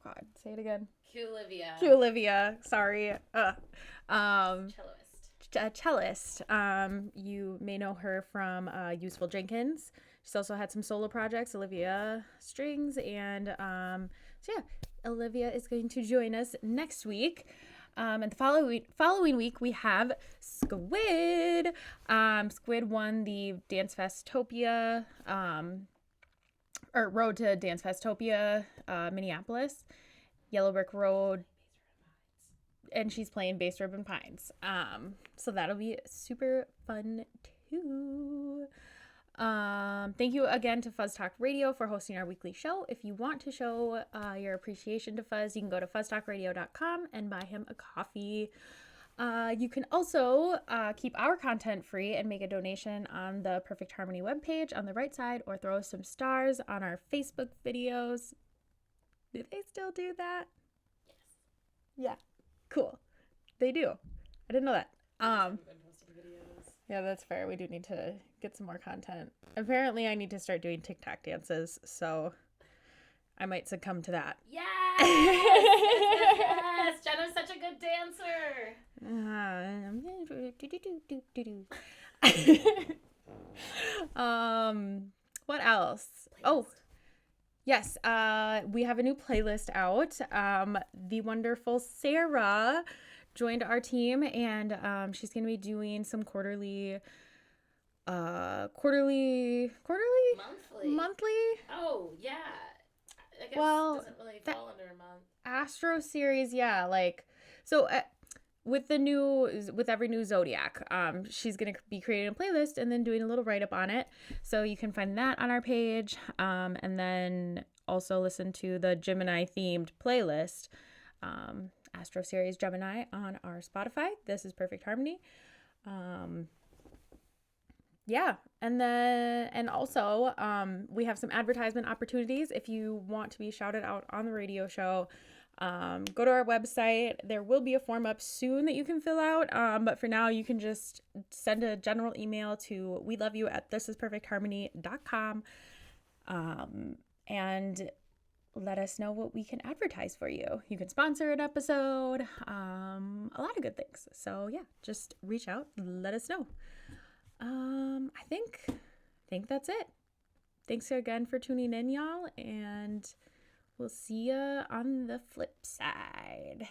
Speaker 1: God, say it again. Q Olivia, sorry. A cellist. You may know her from Useful Jenkins. She's also had some solo projects, Olivia Strings, and Olivia is going to join us next week. And the following week we have Squid. Squid won the Dance Festopia, or Road to Dance Festopia, Minneapolis, Yellow Brick Road, and she's playing Bass Ribbon Pines. So that'll be super fun too. Thank you again to Fuzz Talk Radio for hosting our weekly show. If you want to show your appreciation to Fuzz, you can go to fuzztalkradio.com and buy him a coffee. You can also keep our content free and make a donation on the Perfect Harmony webpage on the right side, or throw some stars on our Facebook videos. Do they still do that? Yeah. Cool. They do. I didn't know that. Yeah, that's fair. We do need to get some more content. Apparently, I need to start doing TikTok dances, so I might succumb to that.
Speaker 3: Yes! Yes! Jenna's such a good dancer.
Speaker 1: What else? Oh, yes. We have a new playlist out. The wonderful Sarah joined our team, and she's gonna be doing some quarterly monthly.
Speaker 3: Oh, yeah. I guess
Speaker 1: Well,
Speaker 3: it doesn't really fall under a month.
Speaker 1: Astro series, yeah, with every new zodiac, she's gonna be creating a playlist and then doing a little write-up on it, so you can find that on our page, and then also listen to the Gemini themed playlist, Astro series Gemini, on our Spotify. This is Perfect Harmony. Yeah, and also we have some advertisement opportunities. If you want to be shouted out on the radio show, go to our website. There will be a form up soon that you can fill out, but for now you can just send a general email to weloveyou@thisisperfectharmony.com, and let us know what we can advertise for you. You can sponsor an episode, a lot of good things. So yeah, just reach out, let us know. I think that's it. Thanks again for tuning in, y'all, and we'll see ya on the flip side.